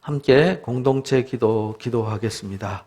함께 공동체 기도하겠습니다.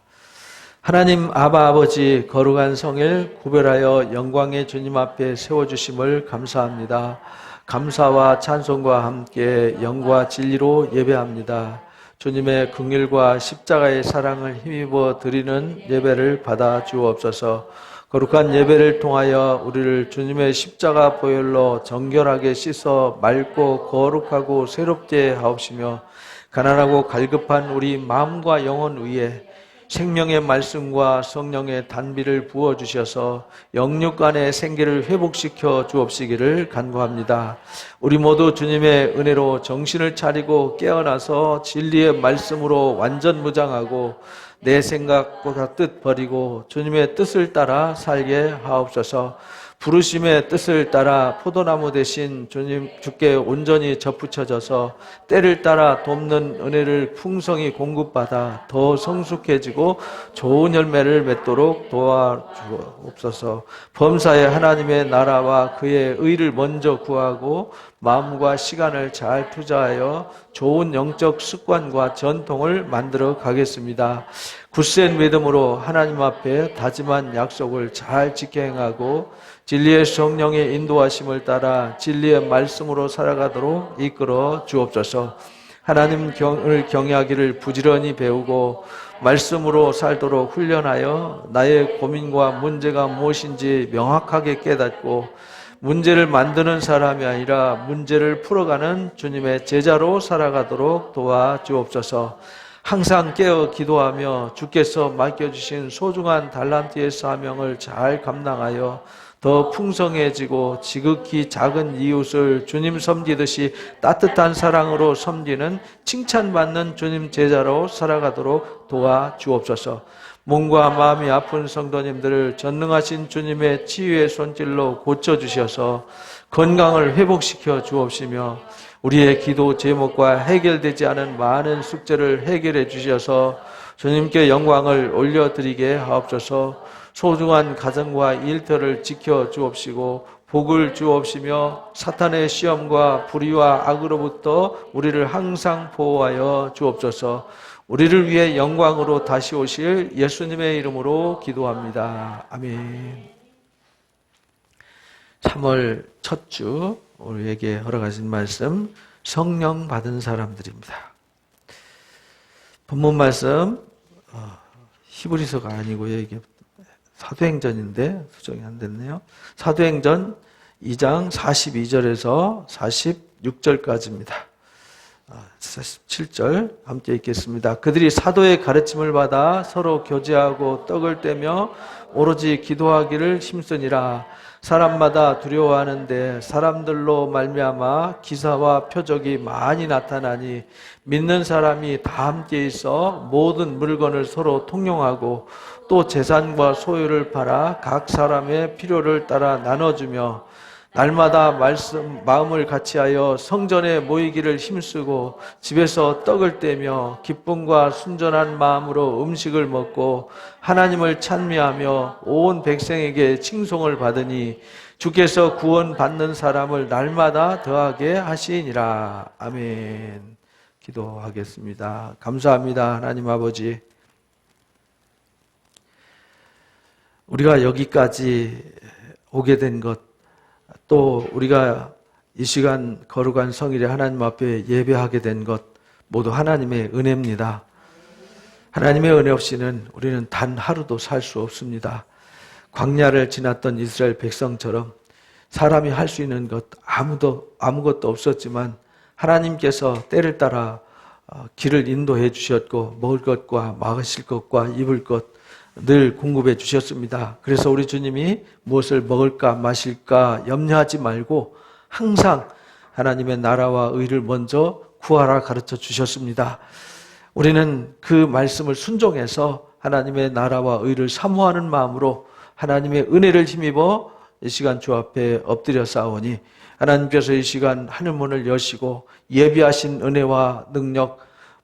하나님 아바 아버지, 거룩한 성일 구별하여 영광의 주님 앞에 세워주심을 감사합니다. 감사와 찬송과 함께 영과 진리로 예배합니다. 주님의 긍휼과 십자가의 사랑을 힘입어 드리는 예배를 받아 주옵소서. 거룩한 예배를 통하여 우리를 주님의 십자가 보혈로 정결하게 씻어 맑고 거룩하고 새롭게 하옵시며, 가난하고 갈급한 우리 마음과 영혼 위에 생명의 말씀과 성령의 단비를 부어주셔서 영육 안의 생기를 회복시켜 주옵시기를 간구합니다. 우리 모두 주님의 은혜로 정신을 차리고 깨어나서 진리의 말씀으로 완전 무장하고 내 생각보다 뜻 버리고 주님의 뜻을 따라 살게 하옵소서. 부르심의 뜻을 따라 포도나무 대신 주께 온전히 접붙여져서 때를 따라 돕는 은혜를 풍성히 공급받아 더 성숙해지고 좋은 열매를 맺도록 도와주옵소서. 범사에 하나님의 나라와 그의 의를 먼저 구하고 마음과 시간을 잘 투자하여 좋은 영적 습관과 전통을 만들어 가겠습니다. 굳센 믿음으로 하나님 앞에 다짐한 약속을 잘 지켜 행하고 진리의 성령의 인도하심을 따라 진리의 말씀으로 살아가도록 이끌어 주옵소서. 하나님을 경외하기를 부지런히 배우고 말씀으로 살도록 훈련하여 나의 고민과 문제가 무엇인지 명확하게 깨닫고 문제를 만드는 사람이 아니라 문제를 풀어가는 주님의 제자로 살아가도록 도와주옵소서. 항상 깨어 기도하며 주께서 맡겨주신 소중한 달란트의 사명을 잘 감당하여 더 풍성해지고 지극히 작은 이웃을 주님 섬기듯이 따뜻한 사랑으로 섬기는 칭찬받는 주님 제자로 살아가도록 도와주옵소서. 몸과 마음이 아픈 성도님들을 전능하신 주님의 치유의 손길로 고쳐주셔서 건강을 회복시켜 주옵시며 우리의 기도 제목과 해결되지 않은 많은 숙제를 해결해 주셔서 주님께 영광을 올려드리게 하옵소서. 소중한 가정과 일터를 지켜 주옵시고 복을 주옵시며 사탄의 시험과 불의와 악으로부터 우리를 항상 보호하여 주옵소서. 우리를 위해 영광으로 다시 오실 예수님의 이름으로 기도합니다. 아멘. 3월 첫 주 우리에게 허락하신 말씀, 성령 받은 사람들입니다. 본문 말씀 히브리서가 아니고요, 이게 사도행전인데 수정이 안 됐네요. 사도행전 2장 42절에서 46절까지입니다. 47절 함께 읽겠습니다. 그들이 사도의 가르침을 받아 서로 교제하고 떡을 떼며 오로지 기도하기를 힘쓰니라. 사람마다 두려워하는데 사람들로 말미암아 기사와 표적이 많이 나타나니 믿는 사람이 다 함께 있어 모든 물건을 서로 통용하고 또 재산과 소유를 팔아 각 사람의 필요를 따라 나눠주며 날마다 마음을 같이하여 성전에 모이기를 힘쓰고 집에서 떡을 떼며 기쁨과 순전한 마음으로 음식을 먹고 하나님을 찬미하며 온 백성에게 칭송을 받으니 주께서 구원받는 사람을 날마다 더하게 하시니라. 아멘. 기도하겠습니다. 감사합니다. 하나님 아버지, 우리가 여기까지 오게 된 것, 또 우리가 이 시간 거룩한 성일에 하나님 앞에 예배하게 된 것 모두 하나님의 은혜입니다. 하나님의 은혜 없이는 우리는 단 하루도 살 수 없습니다. 광야를 지났던 이스라엘 백성처럼 사람이 할 수 있는 것 아무것도 없었지만 하나님께서 때를 따라 길을 인도해 주셨고 먹을 것과 마실 것과 입을 것 늘 공급해 주셨습니다. 그래서 우리 주님이 무엇을 먹을까 마실까 염려하지 말고 항상 하나님의 나라와 의를 먼저 구하라 가르쳐 주셨습니다. 우리는 그 말씀을 순종해서 하나님의 나라와 의를 사모하는 마음으로 하나님의 은혜를 힘입어 이 시간 주 앞에 엎드려 싸우니 하나님께서 이 시간 하늘문을 여시고 예비하신 은혜와 능력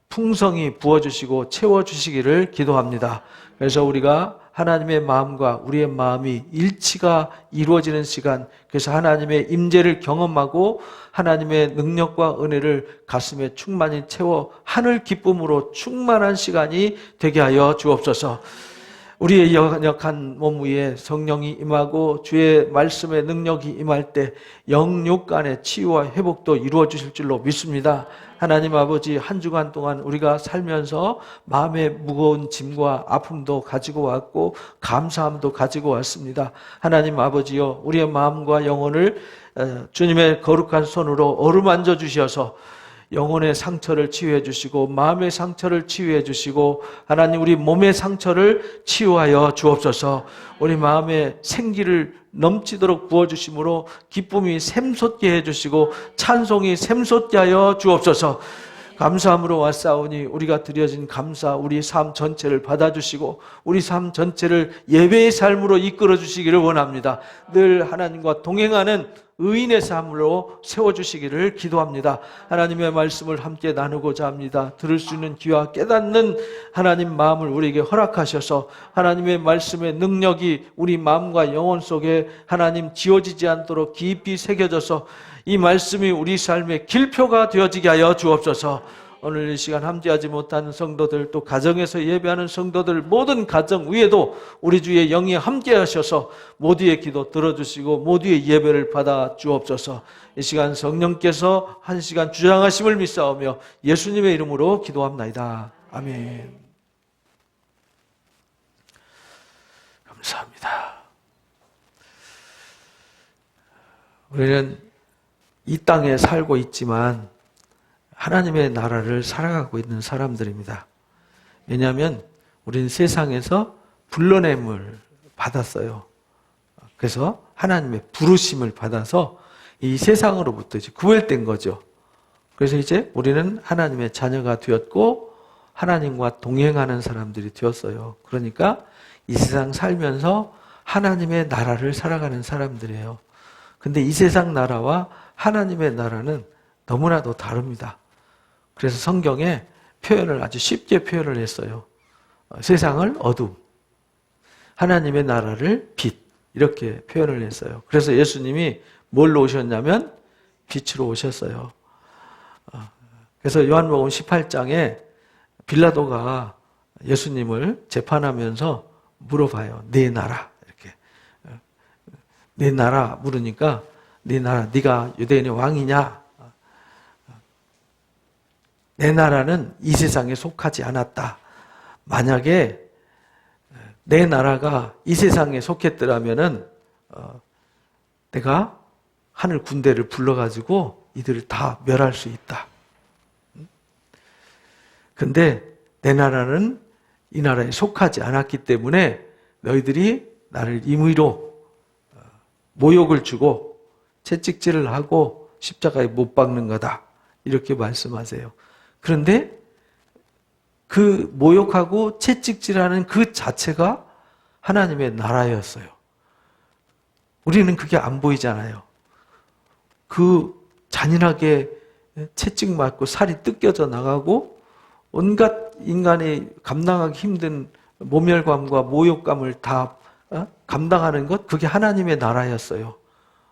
풍성히 부어주시고 채워주시기를 기도합니다. 그래서 우리가 하나님의 마음과 우리의 마음이 일치가 이루어지는 시간, 그래서 하나님의 임재를 경험하고 하나님의 능력과 은혜를 가슴에 충만히 채워 하늘 기쁨으로 충만한 시간이 되게 하여 주옵소서. 우리의 연약한 몸 위에 성령이 임하고 주의 말씀의 능력이 임할 때 영육 간의 치유와 회복도 이루어 주실 줄로 믿습니다. 하나님 아버지, 한 주간 동안 우리가 살면서 마음의 무거운 짐과 아픔도 가지고 왔고 감사함도 가지고 왔습니다. 하나님 아버지여, 우리의 마음과 영혼을 주님의 거룩한 손으로 어루만져 주셔서 영혼의 상처를 치유해 주시고 마음의 상처를 치유해 주시고 하나님 우리 몸의 상처를 치유하여 주옵소서. 우리 마음에 생기를 넘치도록 부어주심으로 기쁨이 샘솟게 해주시고 찬송이 샘솟게 하여 주옵소서. 감사함으로 왔사오니 우리가 드려진 감사, 우리 삶 전체를 받아주시고 우리 삶 전체를 예배의 삶으로 이끌어 주시기를 원합니다. 늘 하나님과 동행하는 의인의 삶으로 세워주시기를 기도합니다. 하나님의 말씀을 함께 나누고자 합니다. 들을 수 있는 귀와 깨닫는 하나님 마음을 우리에게 허락하셔서 하나님의 말씀의 능력이 우리 마음과 영혼 속에 하나님 지워지지 않도록 깊이 새겨져서 이 말씀이 우리 삶의 길표가 되어지게 하여 주옵소서. 오늘 이 시간 함께하지 못하는 성도들, 또 가정에서 예배하는 성도들, 모든 가정 위에도 우리 주의 영이 함께하셔서 모두의 기도 들어주시고 모두의 예배를 받아 주옵소서. 이 시간 성령께서 한 시간 주장하심을 믿사오며 예수님의 이름으로 기도합나이다. 아멘. 감사합니다. 우리는 이 땅에 살고 있지만 하나님의 나라를 살아가고 있는 사람들입니다. 왜냐하면 우리는 세상에서 불러냄을 받았어요. 그래서 하나님의 부르심을 받아서 이 세상으로부터 이제 구별된 거죠. 그래서 이제 우리는 하나님의 자녀가 되었고 하나님과 동행하는 사람들이 되었어요. 그러니까 이 세상 살면서 하나님의 나라를 살아가는 사람들이에요. 근데 이 세상 나라와 하나님의 나라는 너무나도 다릅니다. 그래서 성경에 표현을 아주 쉽게 표현을 했어요. 세상을 어둠, 하나님의 나라를 빛, 이렇게 표현을 했어요. 그래서 예수님이 뭘로 오셨냐면 빛으로 오셨어요. 그래서 요한복음 18장에 빌라도가 예수님을 재판하면서 물어봐요. 네 나라, 이렇게. 네 나라 물으니까 네 나라, 네가 유대인의 왕이냐? 내 나라는 이 세상에 속하지 않았다. 만약에 내 나라가 이 세상에 속했더라면은 내가 하늘 군대를 불러가지고 이들을 다 멸할 수 있다. 근데 내 나라는 이 나라에 속하지 않았기 때문에 너희들이 나를 임의로 모욕을 주고 채찍질을 하고 십자가에 못 박는 거다. 이렇게 말씀하세요. 그런데 그 모욕하고 채찍질하는 그 자체가 하나님의 나라였어요. 우리는 그게 안 보이잖아요. 그 잔인하게 채찍 맞고 살이 뜯겨져 나가고 온갖 인간이 감당하기 힘든 모멸감과 모욕감을 다 감당하는 것, 그게 하나님의 나라였어요.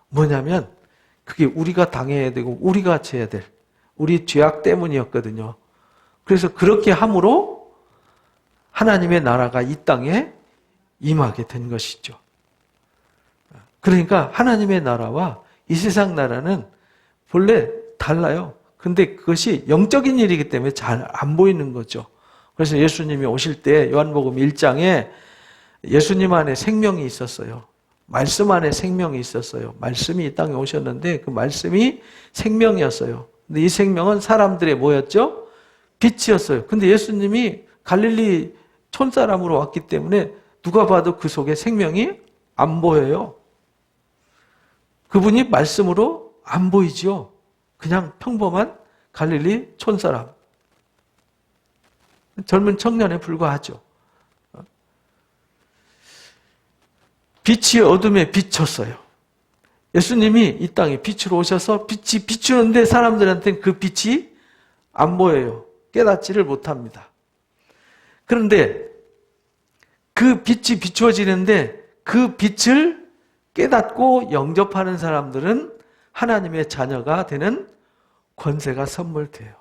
뭐냐면 그게 우리가 당해야 되고 우리가 져야 될 우리 죄악 때문이었거든요. 그래서 그렇게 함으로 하나님의 나라가 이 땅에 임하게 된 것이죠. 그러니까 하나님의 나라와 이 세상 나라는 본래 달라요. 근데 그것이 영적인 일이기 때문에 잘 안 보이는 거죠. 그래서 예수님이 오실 때 요한복음 1장에 예수님 안에 생명이 있었어요. 말씀 안에 생명이 있었어요. 말씀이 이 땅에 오셨는데 그 말씀이 생명이었어요. 근데 이 생명은 사람들의 뭐였죠? 빛이었어요. 근데 예수님이 갈릴리 촌사람으로 왔기 때문에 누가 봐도 그 속에 생명이 안 보여요. 그분이 말씀으로 안 보이죠. 그냥 평범한 갈릴리 촌사람. 젊은 청년에 불과하죠. 빛이 어둠에 비쳤어요. 예수님이 이 땅에 빛으로 오셔서 빛이 비추는데 사람들한테는 그 빛이 안 보여요. 깨닫지를 못합니다. 그런데 그 빛이 비추어지는데 그 빛을 깨닫고 영접하는 사람들은 하나님의 자녀가 되는 권세가 선물돼요.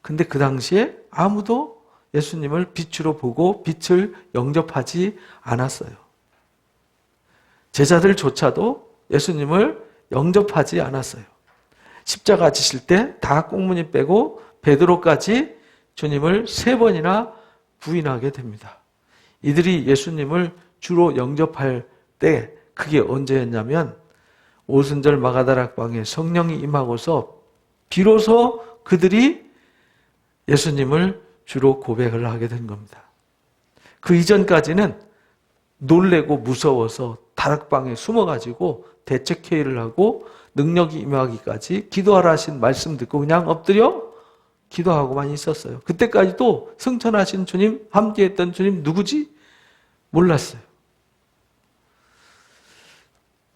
근데 그 당시에 아무도 예수님을 빛으로 보고 빛을 영접하지 않았어요. 제자들조차도 예수님을 영접하지 않았어요. 십자가 지실 때 다 꽁무니 빼고 베드로까지 주님을 3번이나 부인하게 됩니다. 이들이 예수님을 주로 영접할 때 그게 언제였냐면 오순절 마가다락방에 성령이 임하고서 비로소 그들이 예수님을 주로 고백을 하게 된 겁니다. 그 이전까지는 놀래고 무서워서 다락방에 숨어가지고 대책회의를 하고 능력이 임하기까지 기도하라 하신 말씀 듣고 그냥 엎드려 기도하고만 있었어요. 그때까지도 승천하신 주님, 함께했던 주님 누구지? 몰랐어요.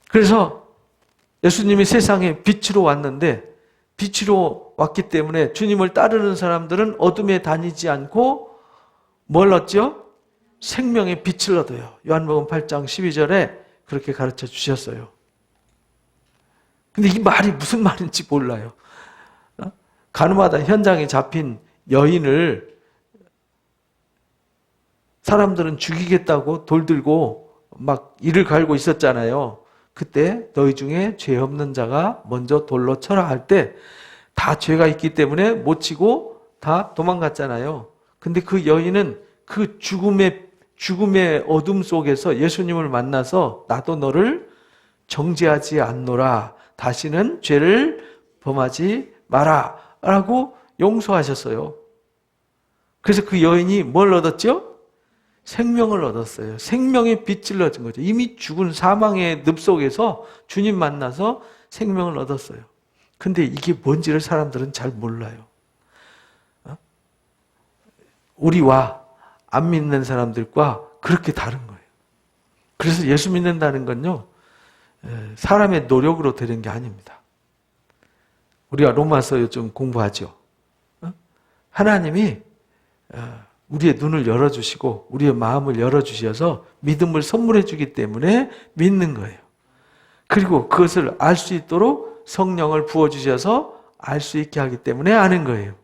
그래서 예수님이 세상에 빛으로 왔는데 빛으로 왔기 때문에 주님을 따르는 사람들은 어둠에 다니지 않고 뭘 얻죠? 생명의 빛을 얻어요. 요한복음 8장 12절에 그렇게 가르쳐 주셨어요. 근데 이 말이 무슨 말인지 몰라요. 가늠하다 현장에 잡힌 여인을 사람들은 죽이겠다고 돌 들고 막 이를 갈고 있었잖아요. 그때 너희 중에 죄 없는 자가 먼저 돌로 쳐라 할 때 다 죄가 있기 때문에 못 치고 다 도망갔잖아요. 근데 그 여인은 그 죽음의 어둠 속에서 예수님을 만나서 나도 너를 정죄하지 않노라. 다시는 죄를 범하지 마라. 라고 용서하셨어요. 그래서 그 여인이 뭘 얻었죠? 생명을 얻었어요. 생명의 빛을 얻은 거죠. 이미 죽은 사망의 늪 속에서 주님 만나서 생명을 얻었어요. 근데 이게 뭔지를 사람들은 잘 몰라요. 우리와 안 믿는 사람들과 그렇게 다른 거예요. 그래서 예수 믿는다는 건요, 사람의 노력으로 되는 게 아닙니다. 우리가 로마서 요즘 공부하죠. 하나님이 우리의 눈을 열어주시고 우리의 마음을 열어주셔서 믿음을 선물해 주기 때문에 믿는 거예요. 그리고 그것을 알 수 있도록 성령을 부어주셔서 알 수 있게 하기 때문에 아는 거예요.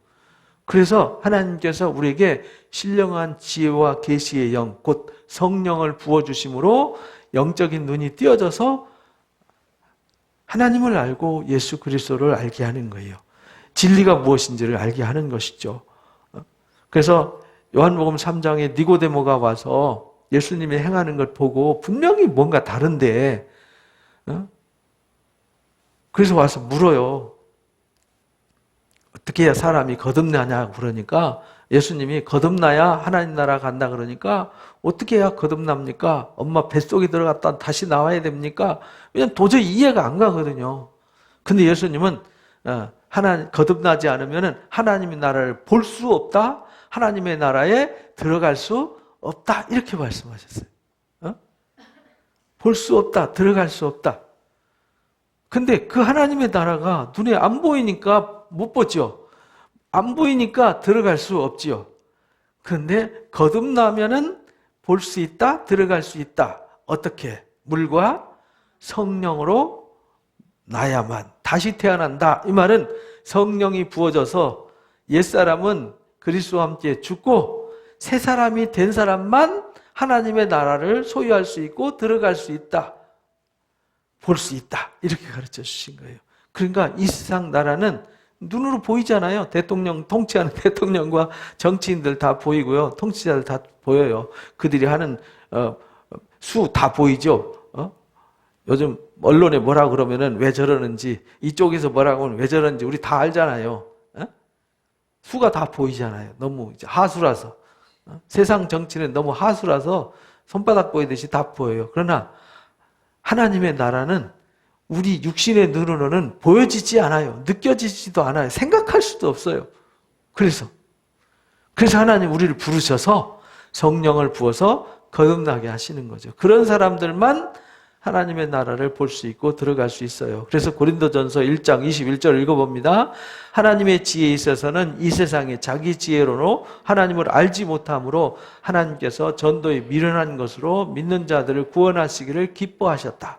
그래서 하나님께서 우리에게 신령한 지혜와 계시의 영, 곧 성령을 부어주심으로 영적인 눈이 띄어져서 하나님을 알고 예수 그리스도를 알게 하는 거예요. 진리가 무엇인지를 알게 하는 것이죠. 그래서 요한복음 3장에 니고데모가 와서 예수님이 행하는 걸 보고 분명히 뭔가 다른데 그래서 와서 물어요. 어떻게 해야 사람이 거듭나냐고 그러니까 예수님이 거듭나야 하나님 나라 간다 그러니까 어떻게 해야 거듭납니까? 엄마 뱃속에 들어갔다 다시 나와야 됩니까? 왜냐면 도저히 이해가 안 가거든요. 근데 예수님은 거듭나지 않으면 하나님의 나라를 볼 수 없다. 하나님의 나라에 들어갈 수 없다. 이렇게 말씀하셨어요. 볼 수 없다. 들어갈 수 없다. 근데 그 하나님의 나라가 눈에 안 보이니까 못 보죠. 안 보이니까 들어갈 수 없지요. 그런데 거듭나면은 볼 수 있다, 들어갈 수 있다. 어떻게? 물과 성령으로 나야만 다시 태어난다. 이 말은 성령이 부어져서 옛사람은 그리스도와 함께 죽고 새 사람이 된 사람만 하나님의 나라를 소유할 수 있고 들어갈 수 있다. 볼 수 있다. 이렇게 가르쳐 주신 거예요. 그러니까 이 세상 나라는 눈으로 보이잖아요. 대통령, 통치하는 대통령과 정치인들 다 보이고요. 통치자들 다 보여요. 그들이 하는 수 다 보이죠. 요즘 언론에 뭐라고 그러면은 왜 저러는지, 이쪽에서 뭐라고 하면 왜 저러는지 우리 다 알잖아요. 수가 다 보이잖아요. 너무 이제 하수라서. 세상 정치는 너무 하수라서 손바닥 보이듯이 다 보여요. 그러나 하나님의 나라는 우리 육신의 눈으로는 보여지지 않아요. 느껴지지도 않아요. 생각할 수도 없어요. 그래서 하나님 우리를 부르셔서 성령을 부어서 거듭나게 하시는 거죠. 그런 사람들만 하나님의 나라를 볼 수 있고 들어갈 수 있어요. 그래서 고린도전서 1장 21절 읽어봅니다. 하나님의 지혜에 있어서는 이 세상에 자기 지혜로는 하나님을 알지 못함으로 하나님께서 전도에 미련한 것으로 믿는 자들을 구원하시기를 기뻐하셨다.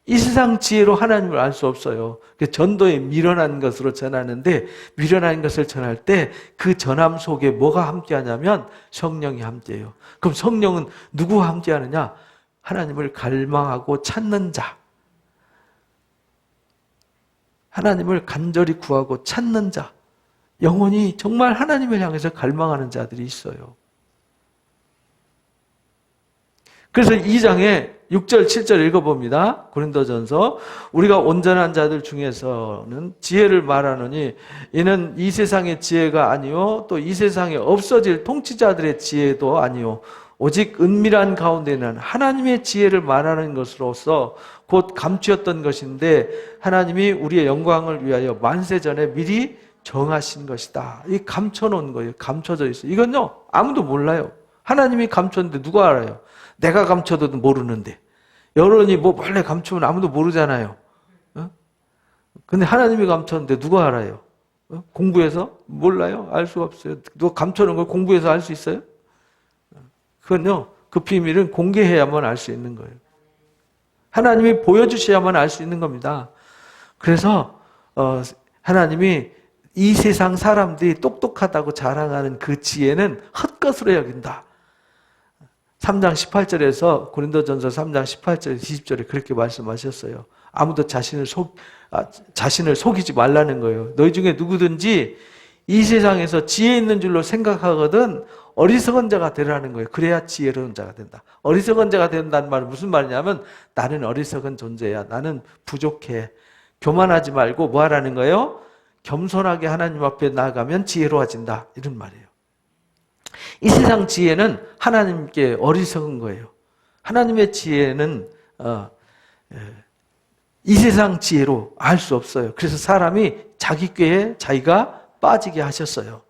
이 세상 지혜로 하나님을 알 수 없어요. 전도에 미련한 것으로 전하는데, 미련한 것을 전할 때 그 전함 속에 뭐가 함께하냐면 성령이 함께해요. 그럼 성령은 누구와 함께하느냐? 하나님을 갈망하고 찾는 자, 하나님을 간절히 구하고 찾는 자, 영혼이 정말 하나님을 향해서 갈망하는 자들이 있어요. 그래서 2장에 6절, 7절 읽어봅니다. 고린도전서. 우리가 온전한 자들 중에서는 지혜를 말하노니 이는 이 세상의 지혜가 아니요 또 이 세상에 없어질 통치자들의 지혜도 아니요 오직 은밀한 가운데는 하나님의 지혜를 말하는 것으로서 곧 감추었던 것인데 하나님이 우리의 영광을 위하여 만세전에 미리 정하신 것이다. 이 감춰놓은 거예요. 감춰져 있어요. 이건요 아무도 몰라요. 하나님이 감췄는데 누가 알아요? 내가 감춰도 모르는데. 여론이 뭐 원래 감추면 아무도 모르잖아요. 근데 하나님이 감췄는데 누가 알아요? 공부해서? 몰라요. 알 수가 없어요. 누가 감춰놓은 걸 공부해서 알 수 있어요? 그건요, 그 비밀은 공개해야만 알 수 있는 거예요. 하나님이 보여주셔야만 알 수 있는 겁니다. 그래서 하나님이 이 세상 사람들이 똑똑하다고 자랑하는 그 지혜는 헛것으로 여긴다. 3장 18절에서 고린도전서 3장 18절 20절에 그렇게 말씀하셨어요. 아무도 자신을 속이지 말라는 거예요. 너희 중에 누구든지 이 세상에서 지혜 있는 줄로 생각하거든 어리석은 자가 되라는 거예요. 그래야 지혜로운 자가 된다. 어리석은 자가 된다는 말은 무슨 말이냐면 나는 어리석은 존재야. 나는 부족해. 교만하지 말고 뭐 하라는 거예요? 겸손하게 하나님 앞에 나아가면 지혜로워진다. 이런 말이에요. 이 세상 지혜는 하나님께 어리석은 거예요. 하나님의 지혜는 이 세상 지혜로 알 수 없어요. 그래서 사람이 자기 꾀에 자기가 빠지게 하셨어요.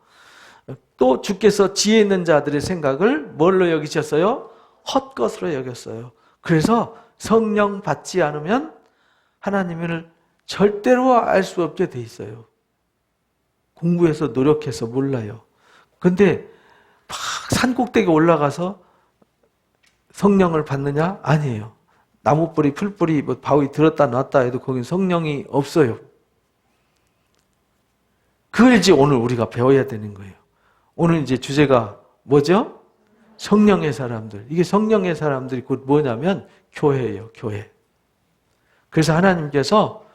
또 주께서 지혜 있는 자들의 생각을 뭘로 여기셨어요? 헛것으로 여겼어요. 그래서 성령 받지 않으면 하나님을 절대로 알 수 없게 돼 있어요. 공부해서 노력해서 몰라요. 근데 막 산꼭대기에 올라가서 성령을 받느냐? 아니에요. 나무뿌리, 풀뿌리, 뭐 바위 들었다 놨다 해도 거긴 성령이 없어요. 그걸 이제 오늘 우리가 배워야 되는 거예요. 오늘 이제 주제가 뭐죠? 성령의 사람들. 이게 성령의 사람들이 곧 뭐냐면 교회예요, 교회. 그래서 하나님께서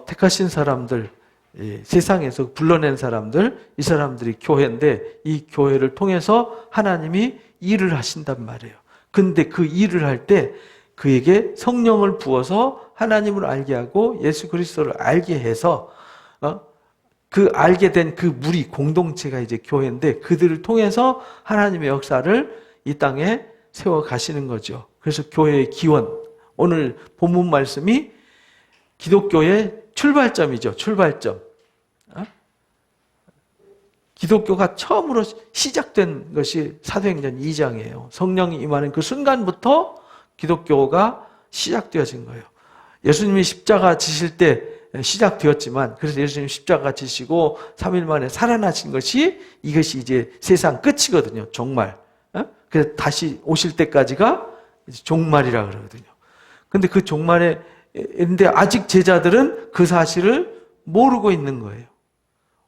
택하신 사람들, 세상에서 불러낸 사람들, 이 사람들이 교회인데 이 교회를 통해서 하나님이 일을 하신단 말이에요. 근데 그 일을 할 때 그에게 성령을 부어서 하나님을 알게 하고 예수 그리스도를 알게 해서 그 알게 된 그 무리 공동체가 이제 교회인데 그들을 통해서 하나님의 역사를 이 땅에 세워 가시는 거죠. 그래서 교회의 기원, 오늘 본문 말씀이 기독교의 출발점이죠. 출발점. 기독교가 처음으로 시작된 것이 사도행전 2장이에요. 성령이 임하는 그 순간부터 기독교가 시작되어진 거예요. 예수님이 십자가 지실 때 시작되었지만 그래서 예수님 십자가 지시고 3일 만에 살아나신 것이 이것이 이제 세상 끝이거든요. 종말. 그래서 다시 오실 때까지가 종말이라 그러거든요. 근데 그 종말에 근데 아직 제자들은 그 사실을 모르고 있는 거예요.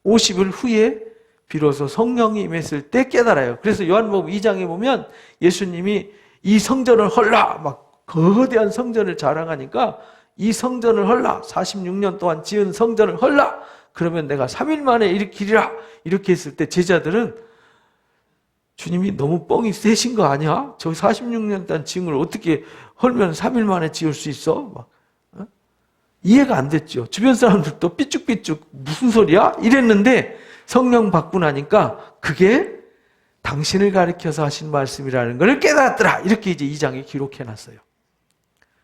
50일 후에 비로소 성령이 임했을 때 깨달아요. 그래서 요한복음 2장에 보면 예수님이 이 성전을 헐라 막 거대한 성전을 자랑하니까 이 성전을 헐라 46년 동안 지은 성전을 헐라 그러면 내가 3일 만에 일으키리라 이렇게 했을 때 제자들은 주님이 너무 뻥이 세신 거 아니야? 저 46년 동안 지은 걸 어떻게 헐면 3일 만에 지을 수 있어? 막. 이해가 안 됐죠. 주변 사람들도 삐죽삐죽 무슨 소리야? 이랬는데 성령 받고 나니까 그게 당신을 가리켜서 하신 말씀이라는 걸 깨달았더라. 이렇게 이제 2장에 기록해놨어요.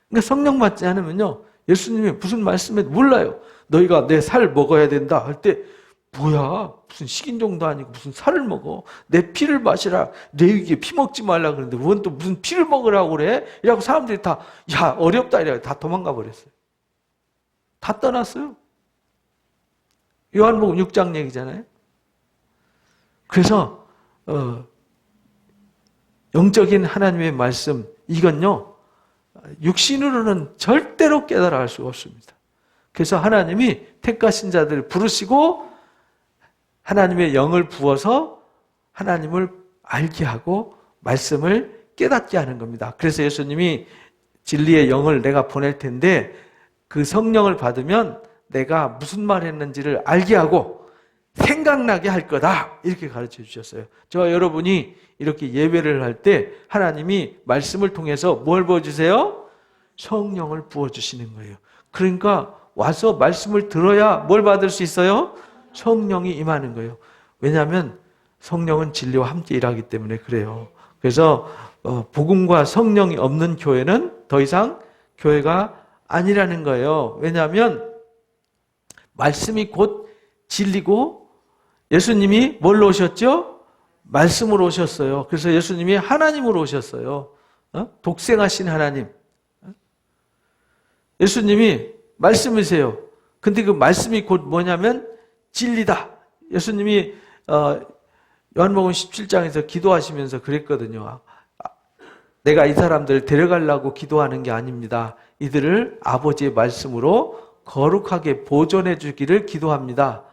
그러니까 성령 받지 않으면요. 예수님이 무슨 말씀에 몰라요. 너희가 내 살 먹어야 된다 할 때 뭐야? 무슨 식인종도 아니고 무슨 살을 먹어? 내 피를 마시라. 레위기에 피 먹지 말라 그러는데 원 또 무슨 피를 먹으라고 그래? 이라고 사람들이 다 야 어렵다 이래고 다 도망가 버렸어요. 다 떠났어요. 요한복음 6장 얘기잖아요. 그래서 영적인 하나님의 말씀 이건요 육신으로는 절대로 깨달아 수가 없습니다. 그래서 하나님이 택하신 자들을 부르시고 하나님의 영을 부어서 하나님을 알게 하고 말씀을 깨닫게 하는 겁니다. 그래서 예수님이 진리의 영을 내가 보낼 텐데 그 성령을 받으면 내가 무슨 말 했는지를 알게 하고 생각나게 할 거다. 이렇게 가르쳐 주셨어요. 저와 여러분이 이렇게 예배를 할 때 하나님이 말씀을 통해서 뭘 부어주세요? 성령을 부어주시는 거예요. 그러니까 와서 말씀을 들어야 뭘 받을 수 있어요? 성령이 임하는 거예요. 왜냐하면 성령은 진리와 함께 일하기 때문에 그래요. 그래서 복음과 성령이 없는 교회는 더 이상 교회가 아니라는 거예요. 왜냐하면 말씀이 곧 진리고 예수님이 뭘로 오셨죠? 말씀으로 오셨어요. 그래서 예수님이 하나님으로 오셨어요. 독생하신 하나님. 예수님이 말씀이세요. 근데 그 말씀이 곧 뭐냐면 진리다. 예수님이 요한복음 17장에서 기도하시면서 그랬거든요. 내가 이 사람들을 데려가려고 기도하는 게 아닙니다. 이들을 아버지의 말씀으로 거룩하게 보존해 주기를 기도합니다.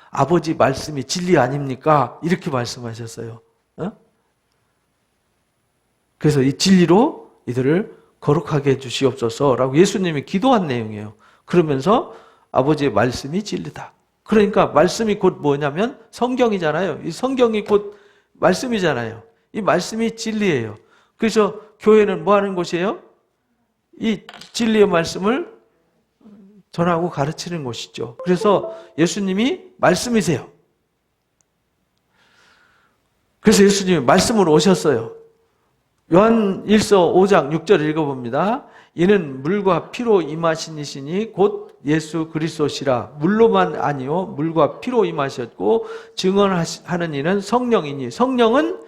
아버지 말씀이 진리 아닙니까? 이렇게 말씀하셨어요. 그래서 이 진리로 이들을 거룩하게 해주시옵소서라고 예수님이 기도한 내용이에요. 그러면서 아버지의 말씀이 진리다. 그러니까 말씀이 곧 뭐냐면 성경이잖아요. 이 성경이 곧 말씀이잖아요. 이 말씀이 진리예요. 그래서 교회는 뭐 하는 곳이에요? 이 진리의 말씀을 전하고 가르치는 곳이죠. 그래서 예수님이 말씀이세요. 그래서 예수님이 말씀으로 오셨어요. 요한 1서 5장 6절 읽어봅니다. 이는 물과 피로 임하신 이시니 곧 예수 그리스도시라. 물로만 아니요 물과 피로 임하셨고 증언하는 이는 성령이니 성령은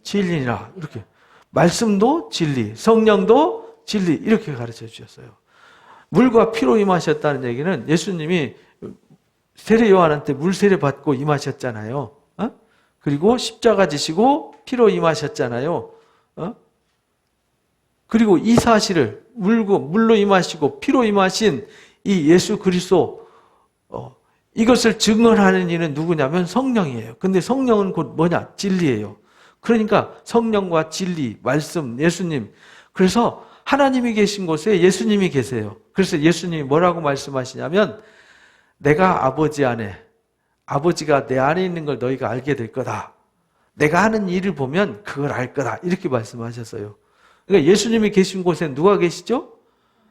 진리니라. 이렇게 말씀도 진리, 성령도 진리 이렇게 가르쳐 주셨어요. 물과 피로 임하셨다는 얘기는 예수님이 세례 요한한테 물 세례 받고 임하셨잖아요. 그리고 십자가 지시고 피로 임하셨잖아요. 그리고 이 사실을 물로 임하시고 피로 임하신 이 예수 그리스도 이것을 증언하는 이는 누구냐면 성령이에요. 근데 성령은 곧 뭐냐? 진리예요. 그러니까 성령과 진리, 말씀, 예수님. 그래서 하나님이 계신 곳에 예수님이 계세요. 그래서 예수님이 뭐라고 말씀하시냐면 내가 아버지 안에, 아버지가 내 안에 있는 걸 너희가 알게 될 거다. 내가 하는 일을 보면 그걸 알 거다. 이렇게 말씀하셨어요. 그러니까 예수님이 계신 곳에 누가 계시죠?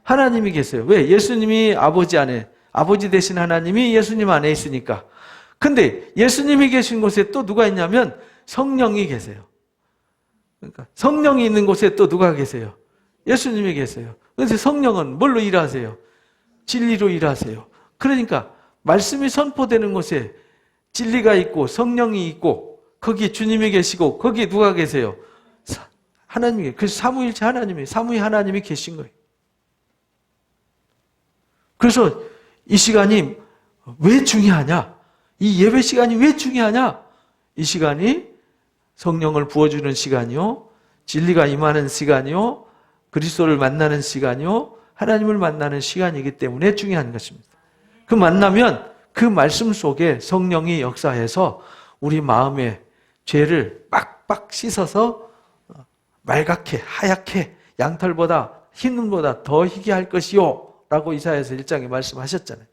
하나님이 계세요. 왜? 예수님이 아버지 안에, 아버지 되신 하나님이 예수님 안에 있으니까. 근데 예수님이 계신 곳에 또 누가 있냐면 성령이 계세요. 그러니까 성령이 있는 곳에 또 누가 계세요? 예수님이 계세요. 그래서 성령은 뭘로 일하세요? 진리로 일하세요. 그러니까 말씀이 선포되는 곳에 진리가 있고 성령이 있고 거기 주님이 계시고 거기에 누가 계세요? 하나님이. 그래서 삼위일체 하나님이, 삼위 하나님이 계신 거예요. 그래서 이 시간이 왜 중요하냐? 이 예배 시간이 왜 중요하냐? 이 시간이 성령을 부어주는 시간이요, 진리가 임하는 시간이요, 그리스도를 만나는 시간이요, 하나님을 만나는 시간이기 때문에 중요한 것입니다. 그 만나면 그 말씀 속에 성령이 역사해서 우리 마음의 죄를 빡빡 씻어서 말갛게 하얗게 양털보다 흰 눈보다 더 희게 할 것이요 라고 이사야서 1장에 말씀하셨잖아요.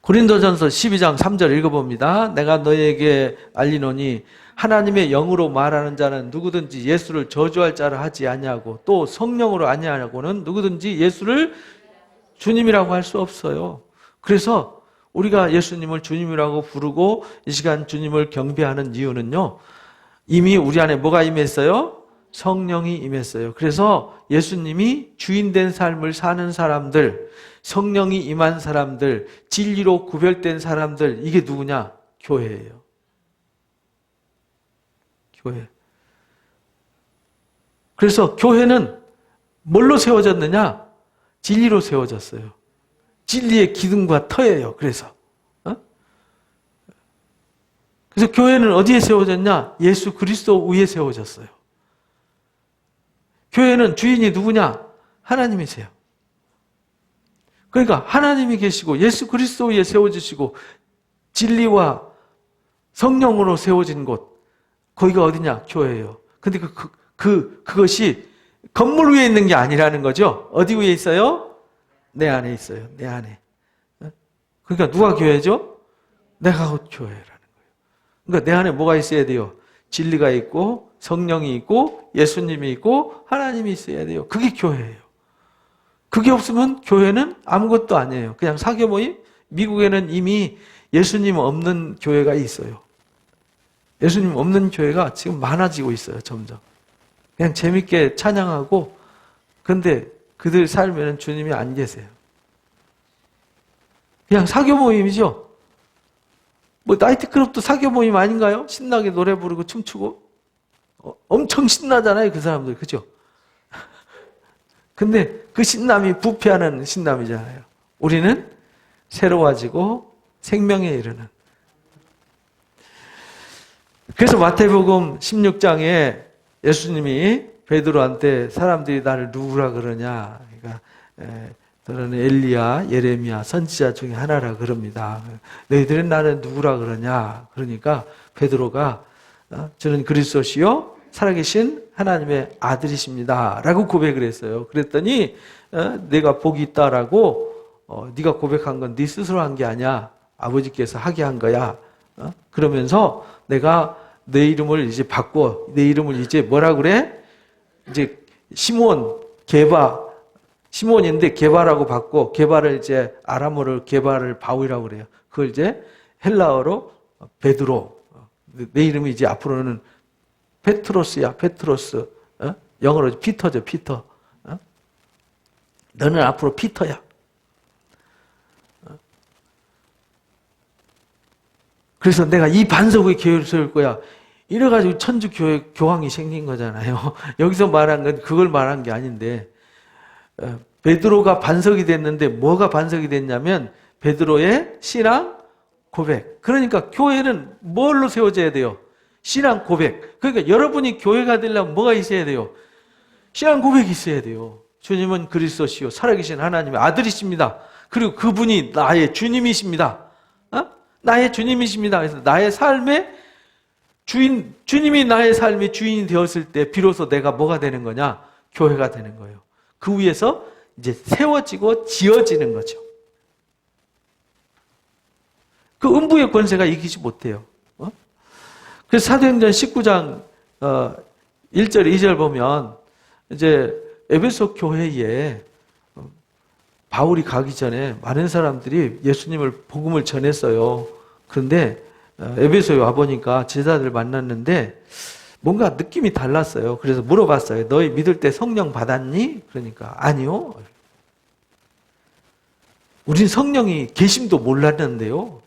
고린도전서 12장 3절 읽어봅니다. 내가 너희에게 알리노니 하나님의 영으로 말하는 자는 누구든지 예수를 저주할 자를 하지 아니하고 또 성령으로 아니하고는 누구든지 예수를 주님이라고 할 수 없어요. 그래서 우리가 예수님을 주님이라고 부르고 이 시간 주님을 경배하는 이유는요, 이미 우리 안에 뭐가 임했어요? 성령이 임했어요. 그래서 예수님이 주인된 삶을 사는 사람들, 성령이 임한 사람들, 진리로 구별된 사람들, 이게 누구냐? 교회예요. 교회. 그래서 교회는 뭘로 세워졌느냐? 진리로 세워졌어요. 진리의 기둥과 터예요. 그래서 교회는 어디에 세워졌냐? 예수 그리스도 위에 세워졌어요. 교회는 주인이 누구냐? 하나님이세요. 그러니까 하나님이 계시고 예수 그리스도 위에 세워지시고 진리와 성령으로 세워진 곳, 거기가 어디냐? 교회예요. 근데 그것이 건물 위에 있는 게 아니라는 거죠. 어디 위에 있어요? 내 안에 있어요. 내 안에. 그러니까 누가 교회죠? 내가 곧 교회라는 거예요. 그러니까 내 안에 뭐가 있어야 돼요? 진리가 있고 성령이 있고 예수님이 있고 하나님이 있어야 돼요. 그게 교회예요. 그게 없으면 교회는 아무것도 아니에요. 그냥 사교 모임? 미국에는 이미 예수님 없는 교회가 있어요. 예수님 없는 교회가 지금 많아지고 있어요. 점점. 그냥 재밌게 찬양하고, 근데 그들 삶에는 주님이 안 계세요. 그냥 사교 모임이죠. 뭐 나이트클럽도 사교 모임 아닌가요? 신나게 노래 부르고 춤추고 엄청 신나잖아요. 그 사람들. 그죠? 근데 그 신남이 부패하는 신남이잖아요. 우리는 새로워지고 생명에 이르는. 그래서 마태복음 16장에 예수님이 베드로한테 사람들이 나를 누구라 그러냐. 그러니까 너는 엘리야, 예레미야, 선지자 중에 하나라 그럽니다. 너희들은 나는 누구라 그러냐. 그러니까 베드로가 저는 그리스도시요 살아계신 하나님의 아들이십니다. 라고 고백을 했어요. 그랬더니 내가 복이 있다라고 네가 고백한 건 네 스스로 한 게 아니야. 아버지께서 하게 한 거야. 그러면서 내가 내 이름을 이제 바꿔. 내 이름을 이제 뭐라 그래? 이제 시몬, 게바. 시몬인데 게바라고 바꿔. 게바를 이제 아람어로 게바를 바위라고 그래요. 그걸 이제 헬라어로 베드로. 내 이름이 이제 앞으로는 페트로스야. 페트로스. 영어로 피터죠. 피터. 너는 앞으로 피터야. 그래서 내가 이 반석 위에 교회를 세울 거야. 이래가지고 천주교회 교황이 생긴 거잖아요. 여기서 말한 건 그걸 말한 게 아닌데 베드로가 반석이 됐는데 뭐가 반석이 됐냐면 베드로의 신앙 고백. 그러니까 교회는 뭘로 세워져야 돼요? 신앙 고백. 그러니까 여러분이 교회가 되려면 뭐가 있어야 돼요? 신앙 고백이 있어야 돼요. 주님은 그리스도시요 살아계신 하나님의 아들이십니다. 그리고 그분이 나의 주님이십니다. 나의 주님이십니다. 그래서 나의 삶의 주님이 나의 삶의 주인이 되었을 때 비로소 내가 뭐가 되는 거냐? 교회가 되는 거예요. 그 위에서 이제 세워지고 지어지는 거죠. 그 음부의 권세가 이기지 못해요. 그래서 사도행전 19장 1절, 2절 보면 이제 에베소 교회에 바울이 가기 전에 많은 사람들이 예수님을 복음을 전했어요. 그런데 에베소에 와보니까 제자들 만났는데 뭔가 느낌이 달랐어요. 그래서 물어봤어요. 너희 믿을 때 성령 받았니? 그러니까 아니요. 우린 성령이 계심도 몰랐는데요.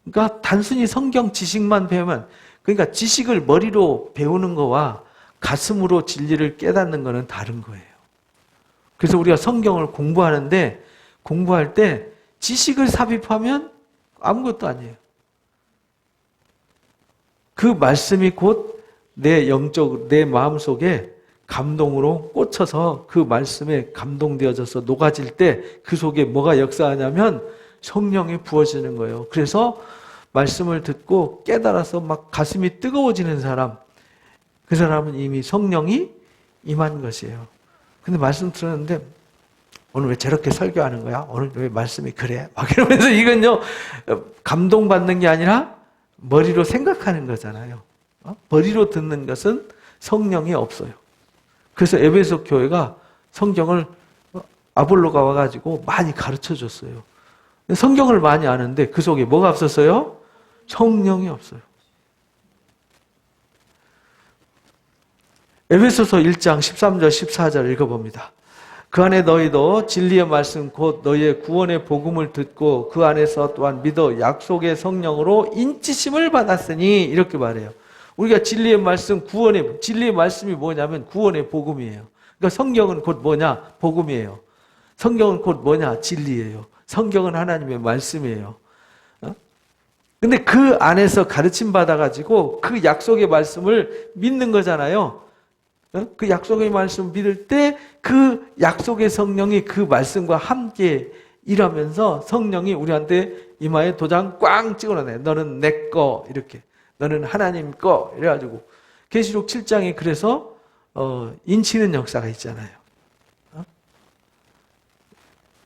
그러니까 단순히 성경 지식만 배우면, 그러니까 지식을 머리로 배우는 거와 가슴으로 진리를 깨닫는 거는 다른 거예요. 그래서 우리가 성경을 공부하는데 공부할 때 지식을 삽입하면 아무것도 아니에요. 그 말씀이 곧 내 내 마음속에 감동으로 꽂혀서 그 말씀에 감동되어져서 녹아질 때 그 속에 뭐가 역사하냐면 성령이 부어지는 거예요. 그래서 말씀을 듣고 깨달아서 막 가슴이 뜨거워지는 사람, 그 사람은 이미 성령이 임한 것이에요. 근데 말씀 들었는데 오늘 왜 저렇게 설교하는 거야? 오늘 왜 말씀이 그래? 막 이러면서 이건요 감동받는 게 아니라 머리로 생각하는 거잖아요. 머리로 듣는 것은 성령이 없어요. 그래서 에베소 교회가 성경을 아볼로가 와가지고 많이 가르쳐 줬어요. 성경을 많이 아는데 그 속에 뭐가 없었어요? 성령이 없어요. 에베소서 1장 13절 14절 읽어봅니다. 그 안에 너희도 진리의 말씀 곧 너희의 구원의 복음을 듣고 그 안에서 또한 믿어 약속의 성령으로 인치심을 받았으니 이렇게 말해요. 우리가 진리의 말씀, 진리의 말씀이 뭐냐면 구원의 복음이에요. 그러니까 성경은 곧 뭐냐? 복음이에요. 성경은 곧 뭐냐? 진리예요. 성경은 하나님의 말씀이에요. 근데 그 안에서 가르침 받아가지고 그 약속의 말씀을 믿는 거잖아요. 그 약속의 말씀을 믿을 때 그 약속의 성령이 그 말씀과 함께 일하면서 성령이 우리한테 이마에 도장 꽝 찍어놔요. 너는 내 거 이렇게. 너는 하나님 거 이래가지고 계시록 7장에 그래서 인치는 역사가 있잖아요.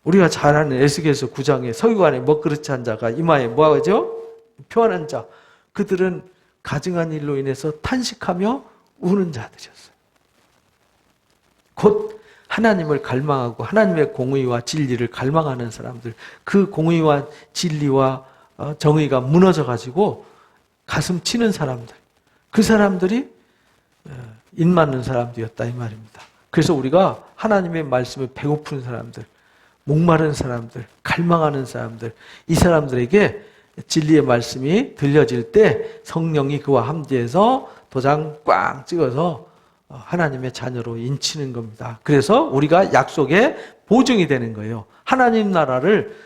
우리가 잘 아는 에스겔서 9장에 서기관에 먹그릇 한 자가 이마에 뭐하죠? 표현한 자. 그들은 가증한 일로 인해서 탄식하며 우는 자들이었어요. 곧 하나님을 갈망하고 하나님의 공의와 진리를 갈망하는 사람들, 그 공의와 진리와 정의가 무너져가지고 가슴 치는 사람들, 그 사람들이 인 맞는 사람들이었다 이 말입니다. 그래서 우리가 하나님의 말씀에 배고픈 사람들, 목마른 사람들, 갈망하는 사람들, 이 사람들에게 진리의 말씀이 들려질 때 성령이 그와 함께해서 도장 꽝 찍어서 하나님의 자녀로 인치는 겁니다. 그래서 우리가 약속의 보증이 되는 거예요. 하나님 나라를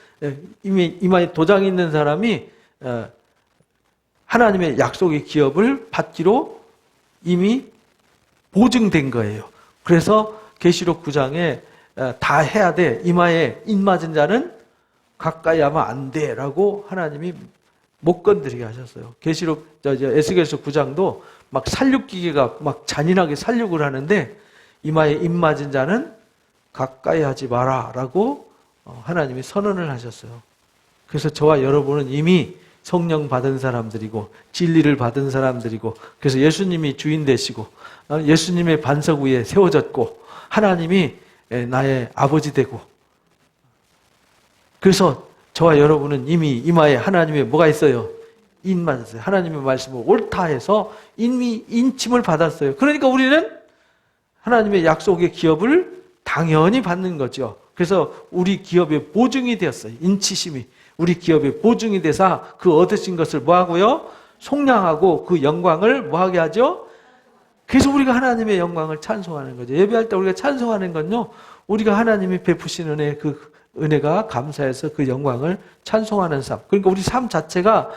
이미 이마에 도장이 있는 사람이 하나님의 약속의 기업을 받기로 이미 보증된 거예요. 그래서 계시록 9장에 다 해야 돼. 이마에 인 맞은 자는 가까이 하면 안 돼라고 하나님이 못 건드리게 하셨어요. 계시록 에스겔서 9장도 막 살육기계가 막 잔인하게 살육을 하는데 이마에 인 맞은 자는 가까이 하지 마라라고 하나님이 선언을 하셨어요. 그래서 저와 여러분은 이미 성령 받은 사람들이고 진리를 받은 사람들이고 그래서 예수님이 주인 되시고 예수님의 반석 위에 세워졌고 하나님이 나의 아버지 되고 그래서 저와 여러분은 이미 이마에 하나님의 뭐가 있어요? 인 맞았어요. 하나님의 말씀을 옳다 해서 이미 인침을 받았어요. 그러니까 우리는 하나님의 약속의 기업을 당연히 받는 거죠. 그래서 우리 기업의 보증이 되었어요. 인치심이 우리 기업의 보증이 돼서 그 얻으신 것을 뭐하고요? 속량하고 그 영광을 뭐하게 하죠? 그래서 우리가 하나님의 영광을 찬송하는 거죠. 예배할 때 우리가 찬송하는 건요. 우리가 하나님이 베푸신 은혜 그 은혜가 감사해서 그 영광을 찬송하는 삶. 그러니까 우리 삶 자체가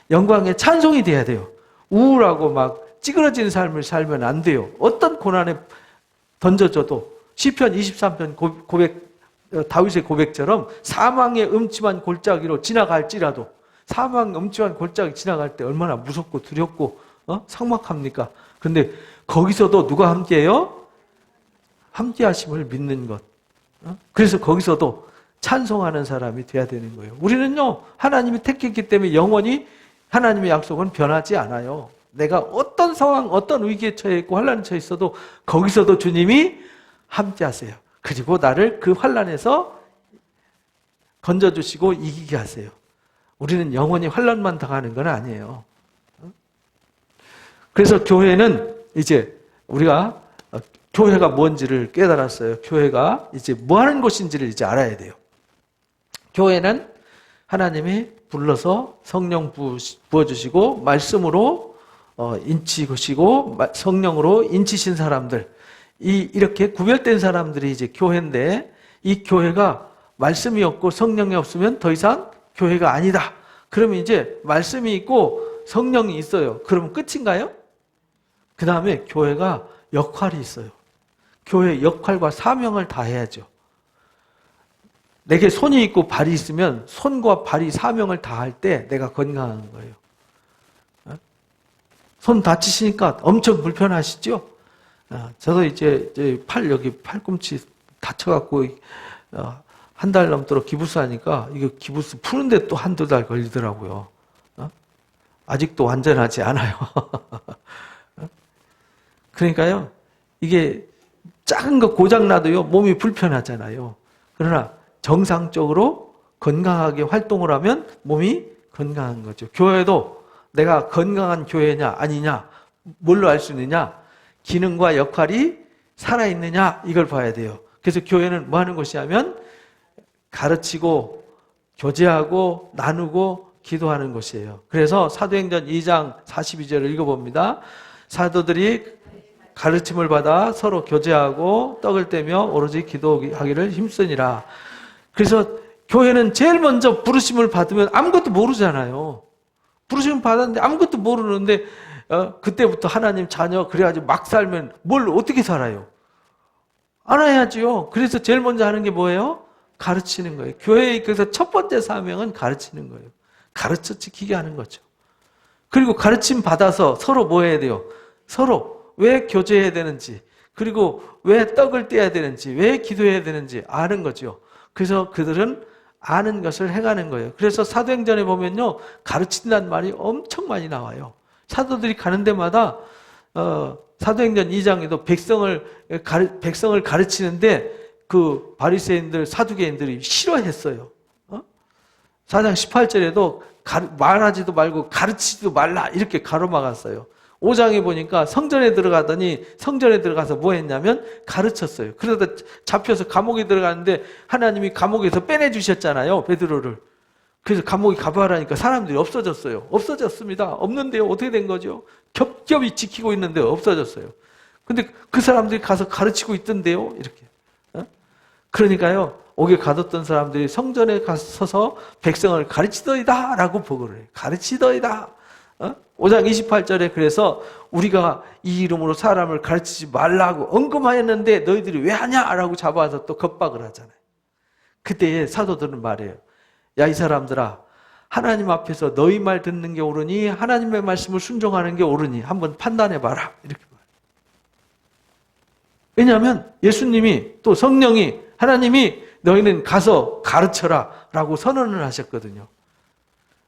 영광의 찬송이 돼야 돼요. 우울하고 막 찌그러진 삶을 살면 안 돼요. 어떤 고난에 던져져도 시편 23편 고백 다윗의 고백처럼 사망의 음침한 골짜기로 지나갈지라도 사망의 음침한 골짜기 지나갈 때 얼마나 무섭고 두렵고 삭막합니까? 그런데 거기서도 누가 함께해요? 함께 하심을 믿는 것. 그래서 거기서도 찬송하는 사람이 돼야 되는 거예요. 우리는요 하나님이 택했기 때문에 영원히 하나님의 약속은 변하지 않아요. 내가 어떤 상황, 어떤 위기에 처해 있고 환란에 처해 있어도 거기서도 주님이 함께 하세요. 그리고 나를 그 환란에서 건져주시고 이기게 하세요. 우리는 영원히 환란만 당하는 건 아니에요. 그래서 교회는 이제 우리가 교회가 뭔지를 깨달았어요. 교회가 이제 뭐 하는 곳인지를 이제 알아야 돼요. 교회는 하나님이 불러서 성령 부어주시고 말씀으로 인치시고 성령으로 인치신 사람들 이렇게 구별된 사람들이 이제 교회인데 이 교회가 말씀이 없고 성령이 없으면 더 이상 교회가 아니다. 그러면 이제 말씀이 있고 성령이 있어요. 그러면 끝인가요? 그 다음에 교회가 역할이 있어요. 교회의 역할과 사명을 다 해야죠. 내게 손이 있고 발이 있으면 손과 발이 사명을 다할 때 내가 건강한 거예요. 손 다치시니까 엄청 불편하시죠? 저도 이제 여기 팔꿈치 다쳐갖고 한 달 넘도록 기부스 하니까 이거 기부스 푸는데 또 한두 달 걸리더라고요. 아직도 완전하지 않아요. 그러니까요, 이게 작은 거 고장나도요, 몸이 불편하잖아요. 그러나 정상적으로 건강하게 활동을 하면 몸이 건강한 거죠. 교회도 내가 건강한 교회냐 아니냐 뭘로 알 수 있느냐? 기능과 역할이 살아있느냐 이걸 봐야 돼요. 그래서 교회는 뭐 하는 곳이냐면 가르치고 교제하고 나누고 기도하는 곳이에요. 그래서 사도행전 2장 42절을 읽어봅니다. 사도들이 가르침을 받아 서로 교제하고 떡을 떼며 오로지 기도하기를 힘쓰니라. 그래서 교회는 제일 먼저 부르심을 받으면 아무것도 모르잖아요. 부르심을 받았는데 아무것도 모르는데 그때부터 하나님 자녀 그래가지고 막 살면 뭘 어떻게 살아요? 알아야지요. 그래서 제일 먼저 하는 게 뭐예요? 가르치는 거예요. 교회에 그래서 첫 번째 사명은 가르치는 거예요. 가르쳐 지키게 하는 거죠. 그리고 가르침 받아서 서로 뭐 해야 돼요? 서로 왜 교제해야 되는지, 그리고 왜 떡을 떼야 되는지, 왜 기도해야 되는지 아는 거죠. 그래서 그들은 아는 것을 행하는 거예요. 그래서 사도행전에 보면요, 가르친다는 말이 엄청 많이 나와요. 사도들이 가는 데마다 사도행전 2장에도 백성을 가르치는데 그 바리새인들, 사두개인들이 싫어했어요. 4장 18절에도 말하지도 말고 가르치지도 말라 이렇게 가로막았어요. 5장에 보니까 성전에 들어가더니 성전에 들어가서 뭐 했냐면 가르쳤어요. 그러다 잡혀서 감옥에 들어가는데 하나님이 감옥에서 빼내주셨잖아요, 베드로를. 그래서 감옥에 가봐라니까 사람들이 없어졌어요. 없어졌습니다. 없는데요. 어떻게 된 거죠? 겹겹이 지키고 있는데 없어졌어요. 근데 그 사람들이 가서 가르치고 있던데요. 이렇게. 그러니까요, 옥에 가뒀던 사람들이 성전에 가서서 백성을 가르치더이다 라고 보고를 해요. 가르치더이다. 5장 28절에 그래서 우리가 이 이름으로 사람을 가르치지 말라고 언급하였는데 너희들이 왜 하냐? 라고 잡아서 또 겁박을 하잖아요. 그때에 사도들은 말해요. 야, 이 사람들아, 하나님 앞에서 너희 말 듣는 게 옳으니 하나님의 말씀을 순종하는 게 옳으니 한번 판단해봐라. 이렇게 말해요. 왜냐하면 예수님이 또 성령이 하나님이 너희는 가서 가르쳐라 라고 선언을 하셨거든요.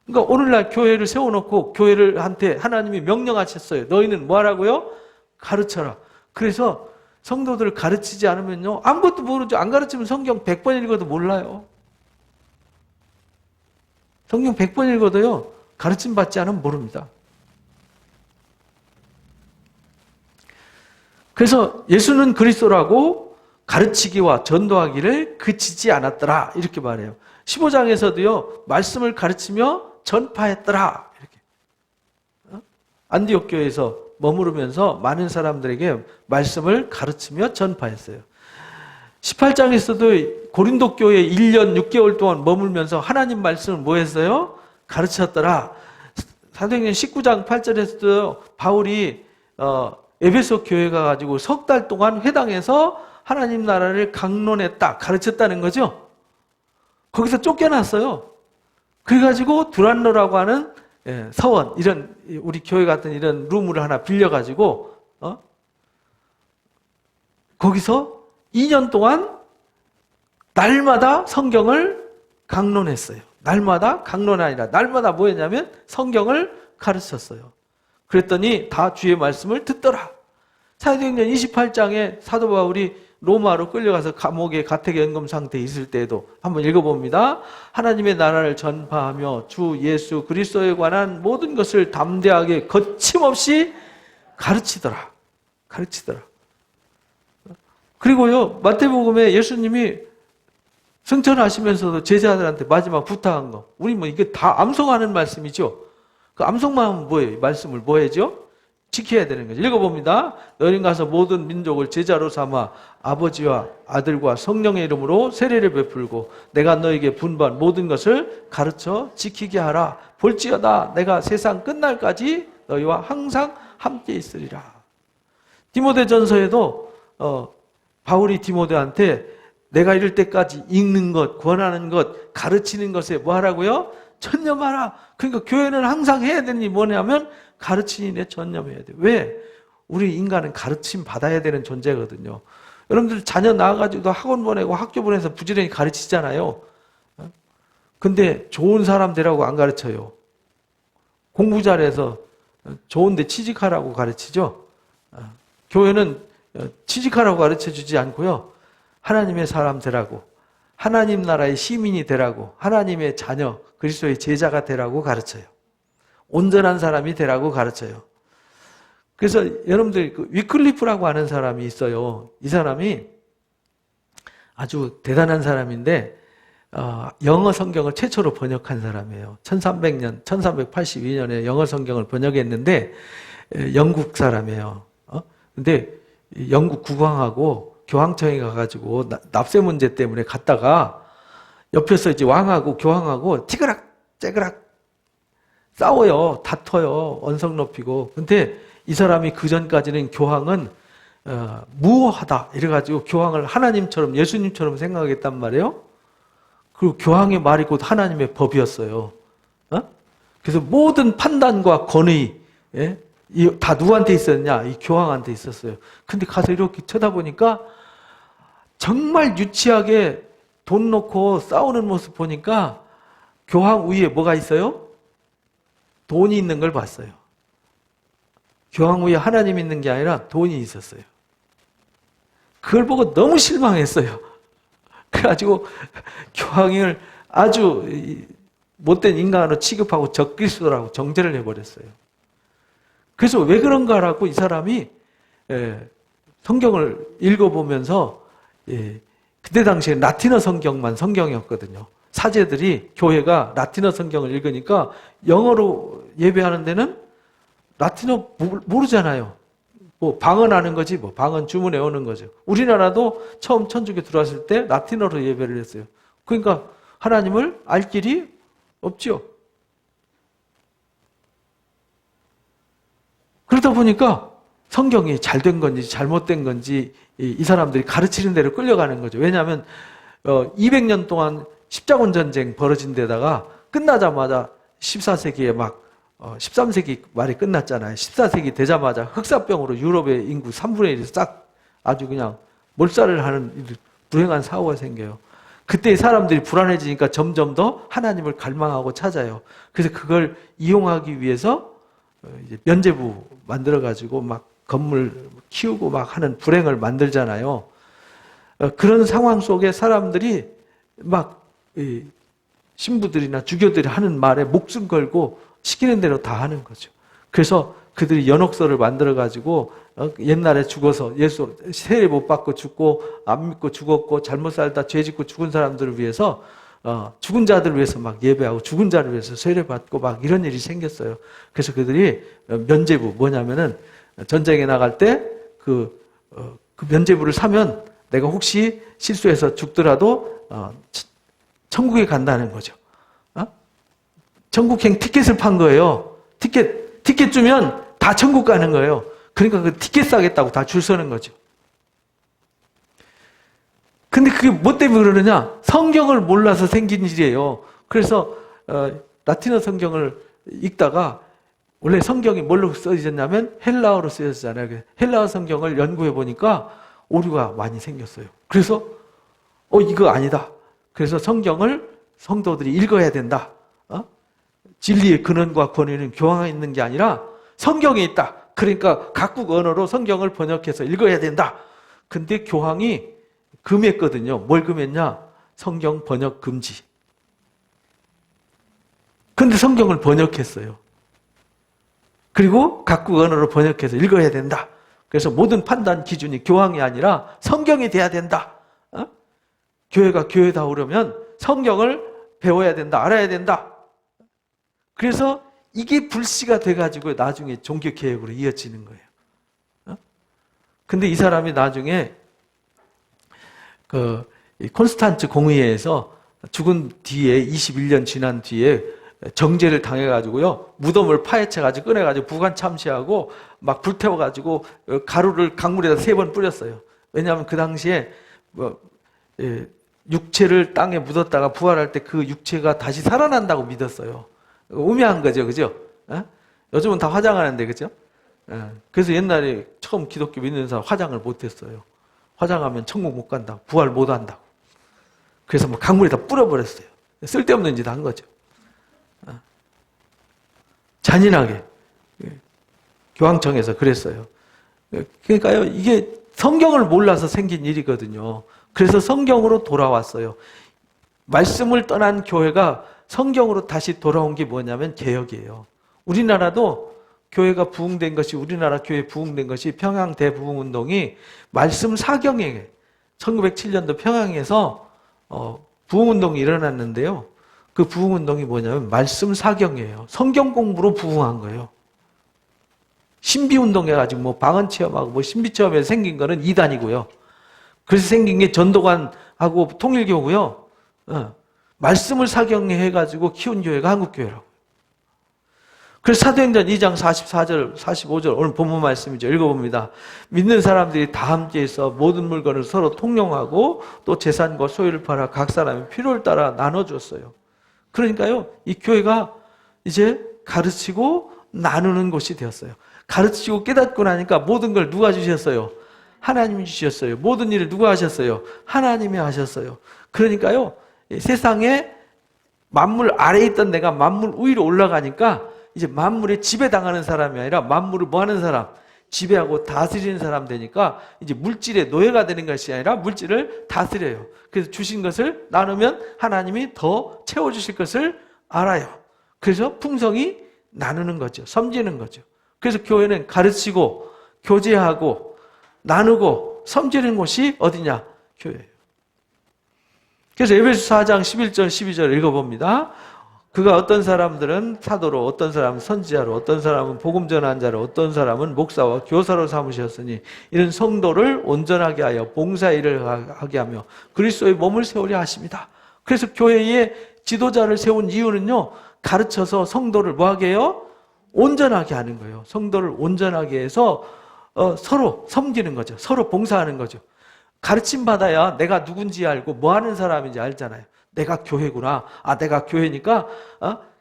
그러니까 오늘날 교회를 세워놓고 교회를한테 하나님이 명령하셨어요. 너희는 뭐 하라고요? 가르쳐라. 그래서 성도들을 가르치지 않으면요, 아무것도 모르죠. 안 가르치면 성경 100번 읽어도 몰라요. 성경 100번 읽어도요, 가르침 받지 않으면 모릅니다. 그래서 예수는 그리스도라고 가르치기와 전도하기를 그치지 않았더라 이렇게 말해요. 15장에서도요, 말씀을 가르치며 전파했더라 이렇게. 안디옥 교회에서 머무르면서 많은 사람들에게 말씀을 가르치며 전파했어요. 18장에서도 고린도 교회에 1년 6개월 동안 머물면서 하나님 말씀을 뭐 했어요? 가르쳤더라. 사도행전 19장 8절에서도 바울이 에베소 교회 가가지고 석 달 동안 회당에서 하나님 나라를 강론했다, 가르쳤다는 거죠. 거기서 쫓겨났어요. 그래가지고 두란노라고 하는 서원, 이런 우리 교회 같은 이런 룸을 하나 빌려가지고 거기서 2년 동안 날마다 성경을 강론했어요. 날마다 강론 아니라 날마다 뭐 했냐면 성경을 가르쳤어요. 그랬더니 다 주의 말씀을 듣더라. 사도행전 28장에 사도 바울이 로마로 끌려가서 감옥에 가택 연금 상태에 있을 때에도 한번 읽어봅니다. 하나님의 나라를 전파하며 주 예수 그리스도에 관한 모든 것을 담대하게 거침없이 가르치더라. 그리고요, 마태복음에 예수님이 승천하시면서도 제자들한테 마지막 부탁한 거, 우리 뭐 이게 다 암송하는 말씀이죠. 그 암송만 하면 뭐예요? 말씀을 뭐 해죠? 지켜야 되는 거죠. 읽어봅니다. 너희는 가서 모든 민족을 제자로 삼아 아버지와 아들과 성령의 이름으로 세례를 베풀고 내가 너에게 분부한 모든 것을 가르쳐 지키게 하라. 볼지어다 내가 세상 끝날까지 너희와 항상 함께 있으리라. 디모데전서에도 바울이 디모데한테 내가 이럴 때까지 읽는 것, 권하는 것, 가르치는 것에 뭐 하라고요? 전념하라. 그러니까 교회는 항상 해야 되는 게 뭐냐면 가르치는 일에 전념해야 돼요. 왜? 우리 인간은 가르침 받아야 되는 존재거든요. 여러분들 자녀 낳아가지고 학원 보내고 학교 보내서 부지런히 가르치잖아요. 근데 좋은 사람 되라고 안 가르쳐요. 공부 잘해서 좋은 데 취직하라고 가르치죠. 교회는 취직하라고 가르쳐주지 않고요. 하나님의 사람 되라고, 하나님 나라의 시민이 되라고, 하나님의 자녀, 그리스도의 제자가 되라고 가르쳐요. 온전한 사람이 되라고 가르쳐요. 그래서 여러분들 그 위클리프라고 하는 사람이 있어요. 이 사람이 아주 대단한 사람인데 영어 성경을 최초로 번역한 사람이에요. 1300년, 1382년에 영어 성경을 번역했는데 영국 사람이에요. 근데 영국 국왕하고 교황청에 가가지고 납세 문제 때문에 갔다가 옆에서 이제 왕하고 교황하고 티그락째그락 싸워요. 다퉈요. 언성 높이고. 근데 이 사람이 그 전까지는 교황은 무호하다 이래가지고 교황을 하나님처럼 예수님처럼 생각했단 말이에요. 그리고 교황의 말이 곧 하나님의 법이었어요. 그래서 모든 판단과 권위 다 누구한테 있었냐? 이 교황한테 있었어요. 근데 가서 이렇게 쳐다보니까 정말 유치하게 돈 놓고 싸우는 모습 보니까 교황 위에 뭐가 있어요? 돈이 있는 걸 봤어요. 교황 위에 하나님 있는 게 아니라 돈이 있었어요. 그걸 보고 너무 실망했어요. 그래가지고 교황을 아주 못된 인간으로 취급하고 적그리스도라고 정죄를 해버렸어요. 그래서 왜 그런가라고 이 사람이 성경을 읽어보면서 그때 당시에 라틴어 성경만 성경이었거든요. 사제들이 교회가 라틴어 성경을 읽으니까 영어로 예배하는 데는 라틴어 모르잖아요. 뭐 방언하는 거지, 뭐 방언 주문해 오는 거죠. 우리나라도 처음 천주교 들어왔을 때 라틴어로 예배를 했어요. 그러니까 하나님을 알 길이 없죠. 그러다 보니까 성경이 잘된 건지 잘못된 건지 이 사람들이 가르치는 대로 끌려가는 거죠. 왜냐하면 200년 동안 십자군 전쟁 벌어진 데다가 끝나자마자 14세기에 막 13세기 말이 끝났잖아요. 14세기 되자마자 흑사병으로 유럽의 인구 3분의 1이 싹 아주 그냥 몰살을 하는 불행한 사고가 생겨요. 그때 사람들이 불안해지니까 점점 더 하나님을 갈망하고 찾아요. 그래서 그걸 이용하기 위해서 이제 면죄부 만들어가지고 막 건물 키우고 막 하는 불행을 만들잖아요. 그런 상황 속에 사람들이 막 신부들이나 주교들이 하는 말에 목숨 걸고 시키는 대로 다 하는 거죠. 그래서 그들이 연옥서를 만들어가지고 옛날에 죽어서 예수 세례 못 받고 죽고 안 믿고 죽었고 잘못 살다 죄 짓고 죽은 사람들을 위해서 죽은 자들을 위해서 막 예배하고 죽은 자를 위해서 세례 받고 막 이런 일이 생겼어요. 그래서 그들이 면죄부 뭐냐면은 전쟁에 나갈 때 그 면죄부를 사면 내가 혹시 실수해서 죽더라도 천국에 간다는 거죠. 천국행 티켓을 판 거예요. 티켓 주면 다 천국 가는 거예요. 그러니까 그 티켓 사겠다고 다 줄 서는 거죠. 근데 그게 뭐 때문에 그러느냐? 성경을 몰라서 생긴 일이에요. 그래서 라틴어 성경을 읽다가 원래 성경이 뭘로 써졌냐면 헬라어로 쓰여졌잖아요. 헬라어 성경을 연구해 보니까 오류가 많이 생겼어요. 그래서 이거 아니다. 그래서 성경을 성도들이 읽어야 된다. 진리의 근원과 권위는 교황에 있는 게 아니라 성경에 있다. 그러니까 각국 언어로 성경을 번역해서 읽어야 된다. 근데 교황이 금했거든요. 뭘 금했냐? 성경 번역 금지. 근데 성경을 번역했어요. 그리고 각국 언어로 번역해서 읽어야 된다. 그래서 모든 판단 기준이 교황이 아니라 성경이 돼야 된다. 교회가 교회다우려면 성경을 배워야 된다. 알아야 된다. 그래서 이게 불씨가 돼가지고 나중에 종교개혁으로 이어지는 거예요. 근데 이 사람이 나중에 콘스탄츠 공의회에서 죽은 뒤에 21년 지난 뒤에 정죄를 당해가지고요. 무덤을 파헤쳐가지고 꺼내가지고 부관 참시하고 막 불태워가지고 가루를 강물에다 3번 뿌렸어요. 왜냐하면 그 당시에 육체를 땅에 묻었다가 부활할 때 그 육체가 다시 살아난다고 믿었어요. 우매한 거죠, 그죠? 요즘은 다 화장하는데, 그죠? 그래서 옛날에 처음 기독교 믿는 사람 화장을 못했어요. 화장하면 천국 못 간다고, 부활 못 한다고. 그래서 뭐 강물에다 뿌려버렸어요. 쓸데없는 짓 한 거죠. 잔인하게 교황청에서 그랬어요. 그러니까요, 이게 성경을 몰라서 생긴 일이거든요. 그래서 성경으로 돌아왔어요. 말씀을 떠난 교회가 성경으로 다시 돌아온 게 뭐냐면 개혁이에요. 우리나라도 교회가 부흥된 것이, 우리나라 교회 부흥된 것이 평양 대부흥운동이 말씀 사경에 1907년도 평양에서 부흥운동이 일어났는데요. 그 부흥운동이 뭐냐면 말씀 사경이에요. 성경 공부로 부흥한 거예요. 신비운동 해가지고 뭐 방언체험하고 뭐 신비체험에서 생긴 거는 이단이고요. 그래서 생긴 게 전도관하고 통일교고요. 말씀을 사경에 해가지고 키운 교회가 한국교회라고. 그래서 사도행전 2장 44절, 45절 오늘 본문 말씀이죠. 읽어봅니다. 믿는 사람들이 다 함께해서 모든 물건을 서로 통용하고 또 재산과 소유를 팔아 각 사람의 필요를 따라 나눠줬어요. 그러니까요, 이 교회가 이제 가르치고 나누는 곳이 되었어요. 가르치고 깨닫고 나니까 모든 걸 누가 주셨어요? 하나님이 주셨어요. 모든 일을 누가 하셨어요? 하나님이 하셨어요. 그러니까요, 세상에 만물 아래에 있던 내가 만물 위로 올라가니까 이제 만물에 지배당하는 사람이 아니라 만물을 뭐 하는 사람? 지배하고 다스리는 사람 되니까 이제 물질의 노예가 되는 것이 아니라 물질을 다스려요. 그래서 주신 것을 나누면 하나님이 더 채워주실 것을 알아요. 그래서 풍성히 나누는 거죠. 섬기는 거죠. 그래서 교회는 가르치고 교제하고 나누고 섬기는 곳이 어디냐? 교회예요. 그래서 에베소 4장 11절 12절 읽어봅니다. 그가 어떤 사람들은 사도로, 어떤 사람은 선지자로, 어떤 사람은 복음 전한 자로, 어떤 사람은 목사와 교사로 삼으셨으니 이런 성도를 온전하게 하여 봉사 일을 하게 하며 그리스도의 몸을 세우려 하십니다. 그래서 교회에 지도자를 세운 이유는요, 가르쳐서 성도를 뭐하게 해요? 온전하게 하는 거예요. 성도를 온전하게 해서 서로 섬기는 거죠. 서로 봉사하는 거죠. 가르침 받아야 내가 누군지 알고 뭐 하는 사람인지 알잖아요. 내가 교회구나. 내가 교회니까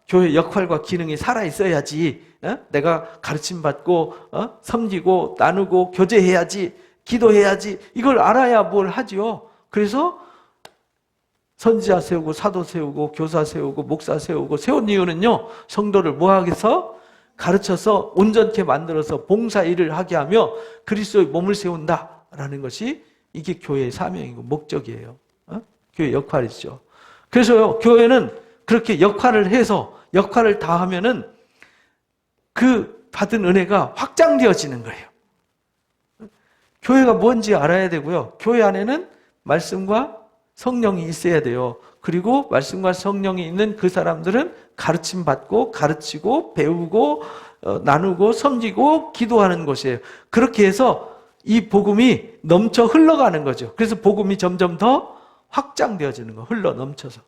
교회 역할과 기능이 살아있어야지. 내가 가르침 받고 섬기고 나누고 교제해야지. 기도해야지. 이걸 알아야 뭘 하지요. 그래서 선지자 세우고 사도 세우고 교사 세우고 목사 세우고 세운 이유는요, 성도를 뭐 하기 위해서? 가르쳐서 온전케 만들어서 봉사 일을 하게 하며 그리스도의 몸을 세운다라는 것이 이게 교회의 사명이고 목적이에요. 교회 역할이죠. 그래서요, 교회는 그렇게 역할을 해서 역할을 다 하면은 그 받은 은혜가 확장되어지는 거예요. 교회가 뭔지 알아야 되고요. 교회 안에는 말씀과 성령이 있어야 돼요. 그리고 말씀과 성령이 있는 그 사람들은 가르침 받고 가르치고 배우고 나누고 섬기고 기도하는 곳이에요. 그렇게 해서 이 복음이 넘쳐 흘러가는 거죠. 그래서 복음이 점점 더 확장되어지는 거, 흘러 넘쳐서.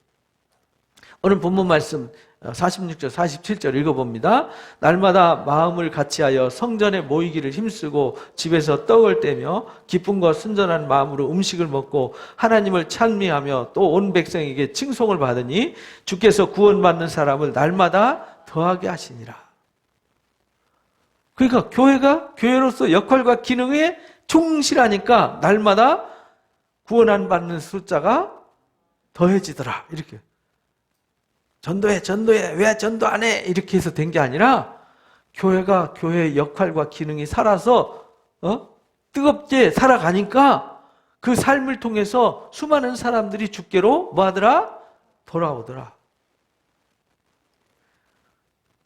오늘 본문 말씀 46절, 47절 읽어봅니다. 날마다 마음을 같이하여 성전에 모이기를 힘쓰고 집에서 떡을 떼며 기쁨과 순전한 마음으로 음식을 먹고 하나님을 찬미하며 또 온 백성에게 칭송을 받으니 주께서 구원받는 사람을 날마다 더하게 하시니라. 그러니까 교회가 교회로서 역할과 기능에 충실하니까 날마다 구원 받는 숫자가 더해지더라. 이렇게. 전도해. 왜 전도 안 해? 이렇게 해서 된 게 아니라 교회가 교회의 역할과 기능이 살아서 뜨겁게 살아가니까 그 삶을 통해서 수많은 사람들이 주께로 뭐 하더라? 돌아오더라.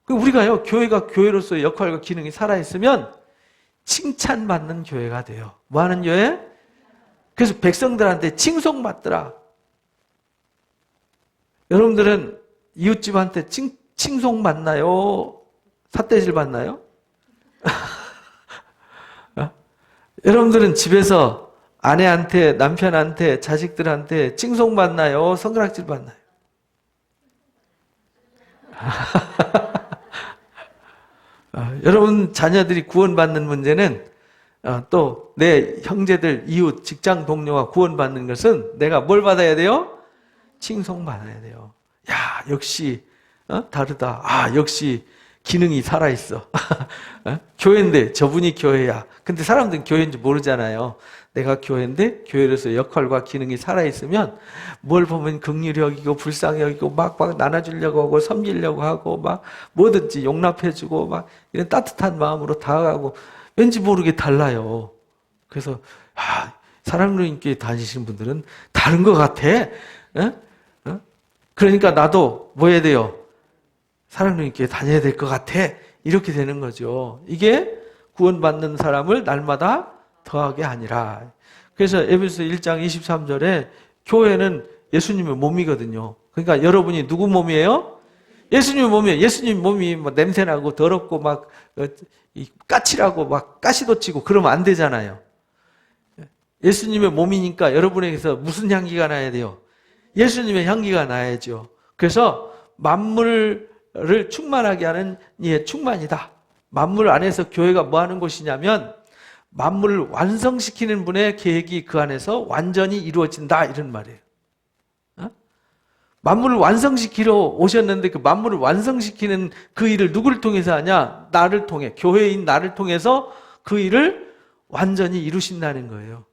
우리가요, 교회가 교회로서의 역할과 기능이 살아있으면 칭찬받는 교회가 돼요. 뭐 하는 교회? 그래서 백성들한테 칭송받더라. 여러분들은 이웃집한테 칭송받나요? 삿대질 받나요? 여러분들은 집에서 아내한테, 남편한테, 자식들한테 칭송받나요? 손가락질 받나요? 여러분 자녀들이 구원받는 문제는 또 내 형제들, 이웃, 직장 동료가 구원받는 것은 내가 뭘 받아야 돼요? 칭송받아야 돼요. 야, 역시 다르다. 역시 기능이 살아있어. 교회인데 저분이 교회야. 근데 사람들은 교회인지 모르잖아요. 내가 교회인데 교회로서 역할과 기능이 살아있으면 뭘 보면 긍휼히 여기고 불쌍히 여기고 막 나눠주려고 하고 섬기려고 하고 막 뭐든지 용납해주고 막 이런 따뜻한 마음으로 다가가고 왠지 모르게 달라요. 그래서 사랑로인 교회 다니시는 분들은 다른 것 같아. 그러니까 나도 뭐 해야 돼요? 사랑로인 교회 다녀야 될 것 같아. 이렇게 되는 거죠. 이게 구원받는 사람을 날마다 더하게 하니라. 그래서 에베소 1장 23절에 교회는 예수님의 몸이거든요. 그러니까 여러분이 누구 몸이에요? 예수님 몸이에요. 예수님 몸이 뭐 냄새나고 더럽고 막 까칠하고 막 가시도 치고 그러면 안 되잖아요. 예수님의 몸이니까 여러분에게서 무슨 향기가 나야 돼요? 예수님의 향기가 나야죠. 그래서 만물을 충만하게 하는 이의 충만이다. 만물 안에서 교회가 뭐 하는 곳이냐면 만물을 완성시키는 분의 계획이 그 안에서 완전히 이루어진다 이런 말이에요. 만물을 완성시키러 오셨는데 그 만물을 완성시키는 그 일을 누구를 통해서 하냐? 나를 통해, 교회인 나를 통해서 그 일을 완전히 이루신다는 거예요.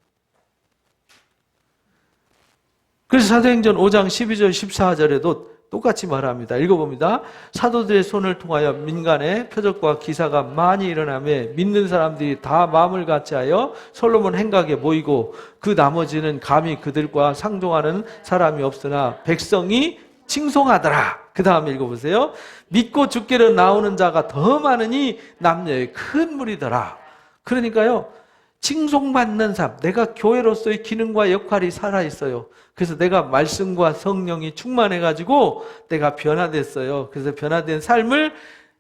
그래서 사도행전 5장 12절 14절에도 똑같이 말합니다. 읽어봅니다. 사도들의 손을 통하여 민간에 표적과 기사가 많이 일어나며 믿는 사람들이 다 마음을 같이하여 솔로몬 행각에 모이고 그 나머지는 감히 그들과 상종하는 사람이 없으나 백성이 칭송하더라. 그 다음에 읽어보세요. 믿고 주께로 나오는 자가 더 많으니 남녀의 큰 무리더라. 그러니까요. 칭송받는 삶, 내가 교회로서의 기능과 역할이 살아있어요. 그래서 내가 말씀과 성령이 충만해가지고 내가 변화됐어요. 그래서 변화된 삶을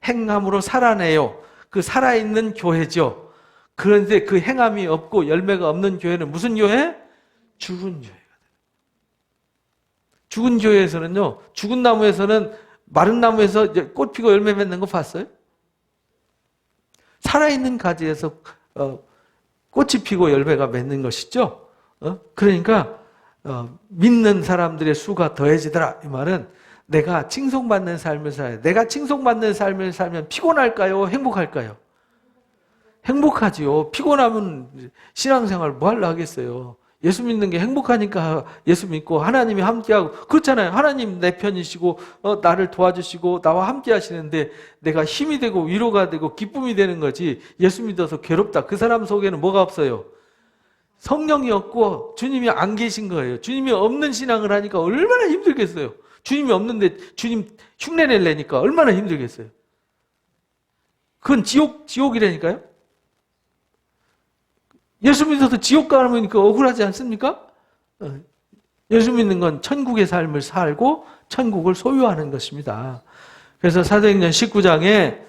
행함으로 살아내요. 그 살아있는 교회죠. 그런데 그 행함이 없고 열매가 없는 교회는 무슨 교회? 죽은 교회가 돼요. 죽은 교회에서는요, 죽은 나무에서는 마른 나무에서 꽃 피고 열매 맺는 거 봤어요? 살아있는 가지에서 꽃이 피고 열매가 맺는 것이죠. 그러니까 믿는 사람들의 수가 더해지더라. 이 말은 내가 칭송받는 삶을 살아야 돼. 내가 칭송받는 삶을 살면 피곤할까요? 행복할까요? 행복하지요. 피곤하면 신앙생활 뭐 하려 하겠어요. 예수 믿는 게 행복하니까 예수 믿고 하나님이 함께하고 그렇잖아요. 하나님 내 편이시고 나를 도와주시고 나와 함께 하시는데 내가 힘이 되고 위로가 되고 기쁨이 되는 거지. 예수 믿어서 괴롭다. 그 사람 속에는 뭐가 없어요? 성령이 없고 주님이 안 계신 거예요. 주님이 없는 신앙을 하니까 얼마나 힘들겠어요. 주님이 없는데 주님 흉내 내려니까 얼마나 힘들겠어요. 그건 지옥이라니까요. 예수 믿어서 지옥 가면 억울하지 않습니까? 예수 믿는 건 천국의 삶을 살고 천국을 소유하는 것입니다. 그래서 사도행전 19장에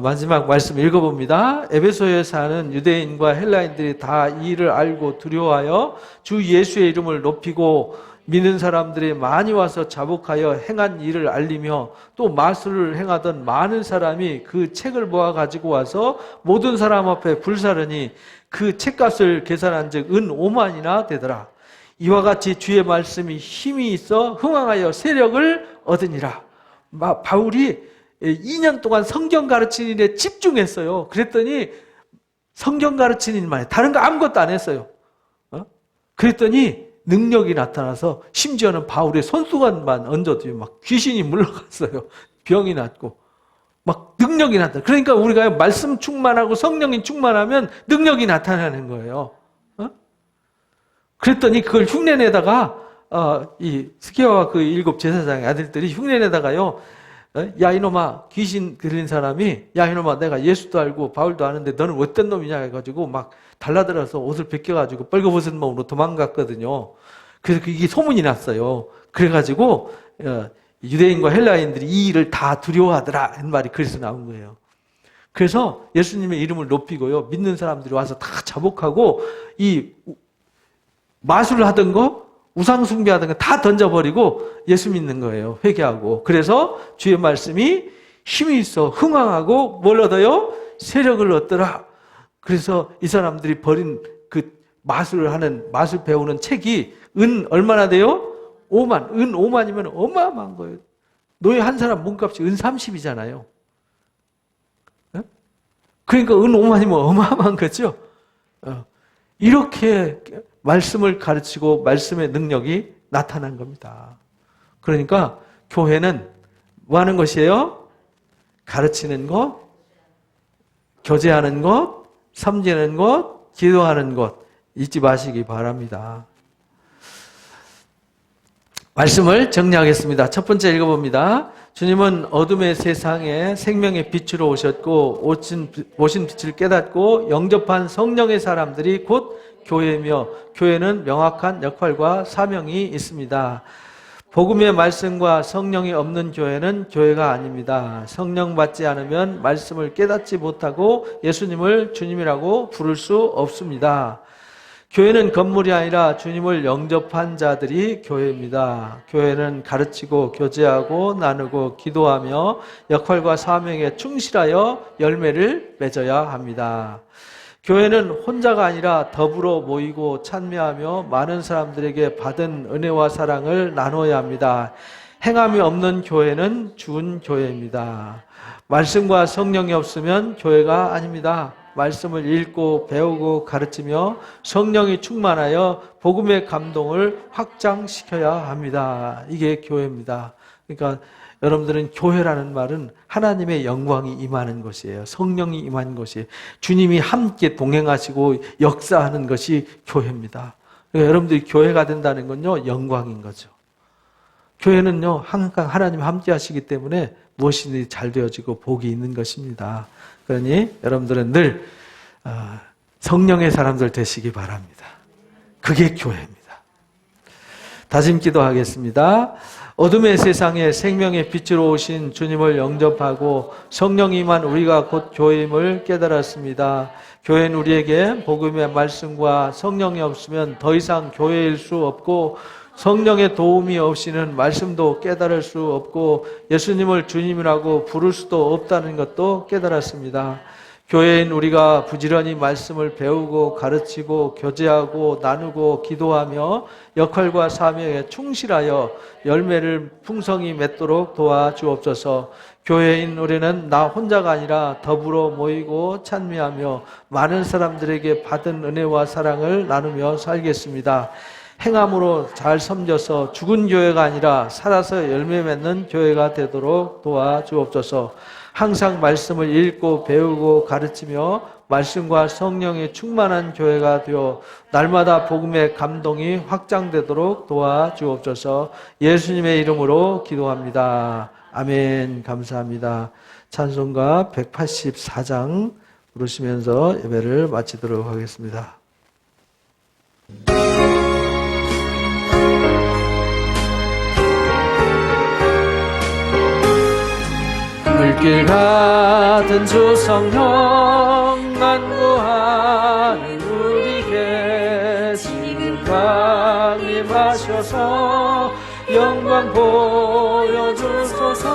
마지막 말씀 읽어봅니다. 에베소에 사는 유대인과 헬라인들이 다 이 일을 알고 두려워하여 주 예수의 이름을 높이고 믿는 사람들이 많이 와서 자복하여 행한 일을 알리며 또 마술을 행하던 많은 사람이 그 책을 모아 가지고 와서 모든 사람 앞에 불사르니 그 책값을 계산한 즉 은 5만이나 되더라. 이와 같이 주의 말씀이 힘이 있어 흥황하여 세력을 얻으니라. 바울이 2년 동안 성경 가르치는 일에 집중했어요. 그랬더니 성경 가르치는 일만 해. 다른 거 아무것도 안 했어요. 그랬더니 능력이 나타나서 심지어는 바울의 손수건만 얹어도 막 귀신이 물러갔어요. 병이 낫고 막 능력이 나타나. 그러니까 우리가 말씀 충만하고 성령이 충만하면 능력이 나타나는 거예요. 그랬더니 그걸 흉내내다가 이 스게와와 그 7 제사장의 아들들이 흉내내다가요. 야 이놈아, 귀신 들린 사람이 야 이놈아, 내가 예수도 알고 바울도 아는데 너는 어떤 놈이냐 해가지고 막 달라들어서 옷을 벗겨가지고 빨개벗은 몸으로 도망갔거든요. 그래서 이게 소문이 났어요. 그래가지고 유대인과 헬라인들이 이 일을 다 두려워하더라 하는 말이 그래서 나온 거예요. 그래서 예수님의 이름을 높이고요, 믿는 사람들이 와서 다 자복하고 이 마술을 하던 거, 우상 숭배하던 거 다 던져버리고 예수 믿는 거예요. 회개하고. 그래서 주의 말씀이 힘이 있어 흥황하고 뭘 얻어요? 세력을 얻더라. 그래서 이 사람들이 버린 그 마술 배우는 책이 은 얼마나 돼요? 5만. 은 5만이면 어마어마한 거예요. 노예 한 사람 몸값이 은 30이잖아요. 그러니까 은 5만이면 어마어마한 거죠. 이렇게 말씀을 가르치고 말씀의 능력이 나타난 겁니다. 그러니까 교회는 뭐 하는 것이에요? 가르치는 것, 교제하는 것, 섬기는 것, 기도하는 것 잊지 마시기 바랍니다. 말씀을 정리하겠습니다. 첫 번째 읽어봅니다. 주님은 어둠의 세상에 생명의 빛으로 오셨고 오신 빛을 깨닫고 영접한 성령의 사람들이 곧 교회이며 교회는 명확한 역할과 사명이 있습니다. 복음의 말씀과 성령이 없는 교회는 교회가 아닙니다. 성령 받지 않으면 말씀을 깨닫지 못하고 예수님을 주님이라고 부를 수 없습니다. 교회는 건물이 아니라 주님을 영접한 자들이 교회입니다. 교회는 가르치고 교제하고 나누고 기도하며 역할과 사명에 충실하여 열매를 맺어야 합니다. 교회는 혼자가 아니라 더불어 모이고 찬미하며 많은 사람들에게 받은 은혜와 사랑을 나눠야 합니다. 행함이 없는 교회는 죽은 교회입니다. 말씀과 성령이 없으면 교회가 아닙니다. 말씀을 읽고 배우고 가르치며 성령이 충만하여 복음의 감동을 확장시켜야 합니다. 이게 교회입니다. 그러니까 여러분들은 교회라는 말은 하나님의 영광이 임하는 것이에요. 성령이 임하는 것이에요. 주님이 함께 동행하시고 역사하는 것이 교회입니다. 그러니까 여러분들이 교회가 된다는 건요, 영광인 거죠. 교회는요, 항상 하나님 함께 하시기 때문에 무엇이든지 잘 되어지고 복이 있는 것입니다. 그러니 여러분들은 늘 성령의 사람들 되시기 바랍니다. 그게 교회입니다. 다짐 기도하겠습니다. 어둠의 세상에 생명의 빛으로 오신 주님을 영접하고 성령이 임한 우리가 곧 교회임을 깨달았습니다. 교회는 우리에게 복음의 말씀과 성령이 없으면 더 이상 교회일 수 없고 성령의 도움이 없이는 말씀도 깨달을 수 없고 예수님을 주님이라고 부를 수도 없다는 것도 깨달았습니다. 교회인 우리가 부지런히 말씀을 배우고 가르치고 교제하고 나누고 기도하며 역할과 사명에 충실하여 열매를 풍성히 맺도록 도와주옵소서. 교회인 우리는 나 혼자가 아니라 더불어 모이고 찬미하며 많은 사람들에게 받은 은혜와 사랑을 나누며 살겠습니다. 행함으로 잘 섬겨서 죽은 교회가 아니라 살아서 열매 맺는 교회가 되도록 도와주옵소서. 항상 말씀을 읽고 배우고 가르치며 말씀과 성령이 충만한 교회가 되어 날마다 복음의 감동이 확장되도록 도와주옵소서. 예수님의 이름으로 기도합니다. 아멘. 감사합니다. 찬송가 184장 부르시면서 예배를 마치도록 하겠습니다. 물길 같은 주 성령 간구하는 우리에게 지금 강림하셔서 영광 보여주소서.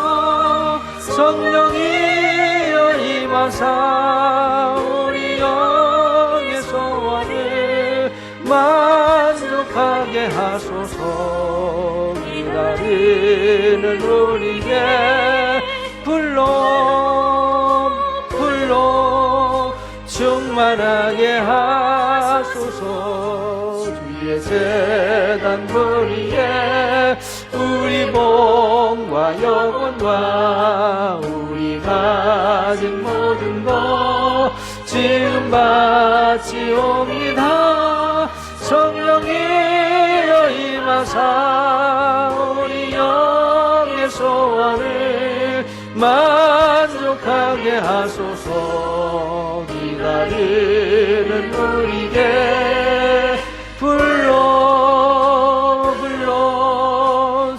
성령이여 임하사 우리 영의 소원을 만족하게 하소서. 기다리는 우리에게 불러 충만하게 하소서. 주의 제단 부리에 우리 몸과 영혼과 우리 가진 모든 것 지금 바치옵니다. 성령이여 임하사 우리 영의 소원을 만족하게 하소서. 기다리는 우리에게 불러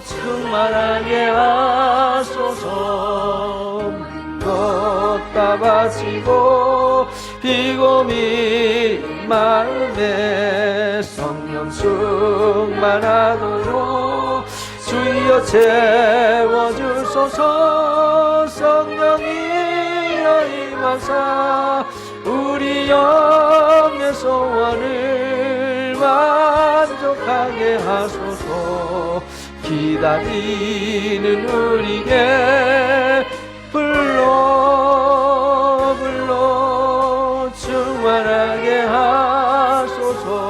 충만하게 하소서. 걷다 바치고 비고미 마음에 성령 충만하도록 주여 채워주소서. 성령이여 임하사 우리 영의 소원을 만족하게 하소서. 기다리는 우리에게 불러 충만하게 하소서.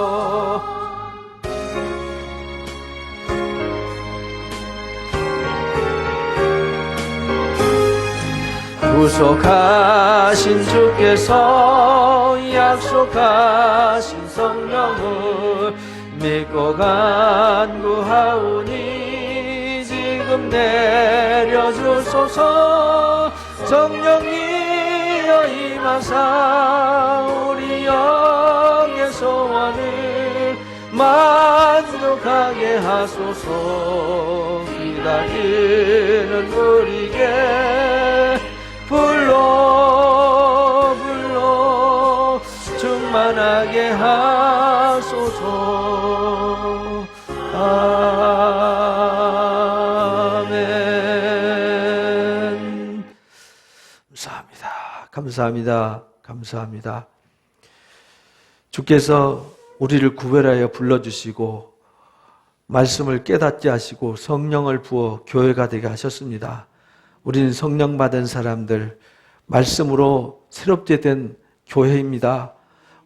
구속하신 주께서 약속하신 성령을 믿고 간구하오니 지금 내려주소서. 성령이여 임하사 우리 영의 소원을 만족하게 하소서. 기다리는 우리에게 불러 충만하게 하소서. 아멘. 감사합니다. 감사합니다. 주께서 우리를 구별하여 불러주시고 말씀을 깨닫게 하시고 성령을 부어 교회가 되게 하셨습니다. 우리는 성령 받은 사람들, 말씀으로 새롭게 된 교회입니다.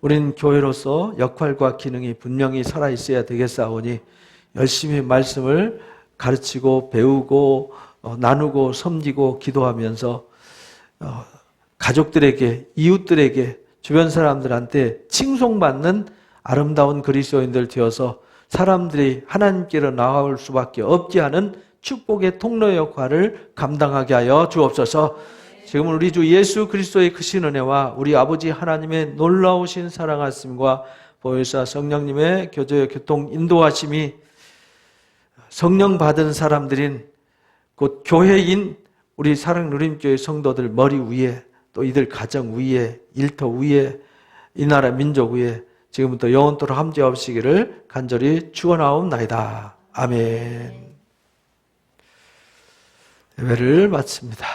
우리는 교회로서 역할과 기능이 분명히 살아있어야 되겠사오니 열심히 말씀을 가르치고 배우고 나누고 섬기고 기도하면서 가족들에게, 이웃들에게, 주변 사람들한테 칭송받는 아름다운 그리스도인들 되어서 사람들이 하나님께로 나아올 수밖에 없게 하는 축복의 통로 역할을 감당하게 하여 주옵소서. 지금 우리 주 예수 그리스도의 크신 은혜와 우리 아버지 하나님의 놀라우신 사랑하심과 보혜사 성령님의 교제 교통 인도하심이 성령 받은 사람들인 곧 교회인 우리 사랑 누림교회 성도들 머리 위에 또 이들 가정 위에 일터 위에 이 나라 민족 위에 지금부터 영원토록 함께하시기를 간절히 축원하옵나이다. 아멘. 예배를 마칩니다.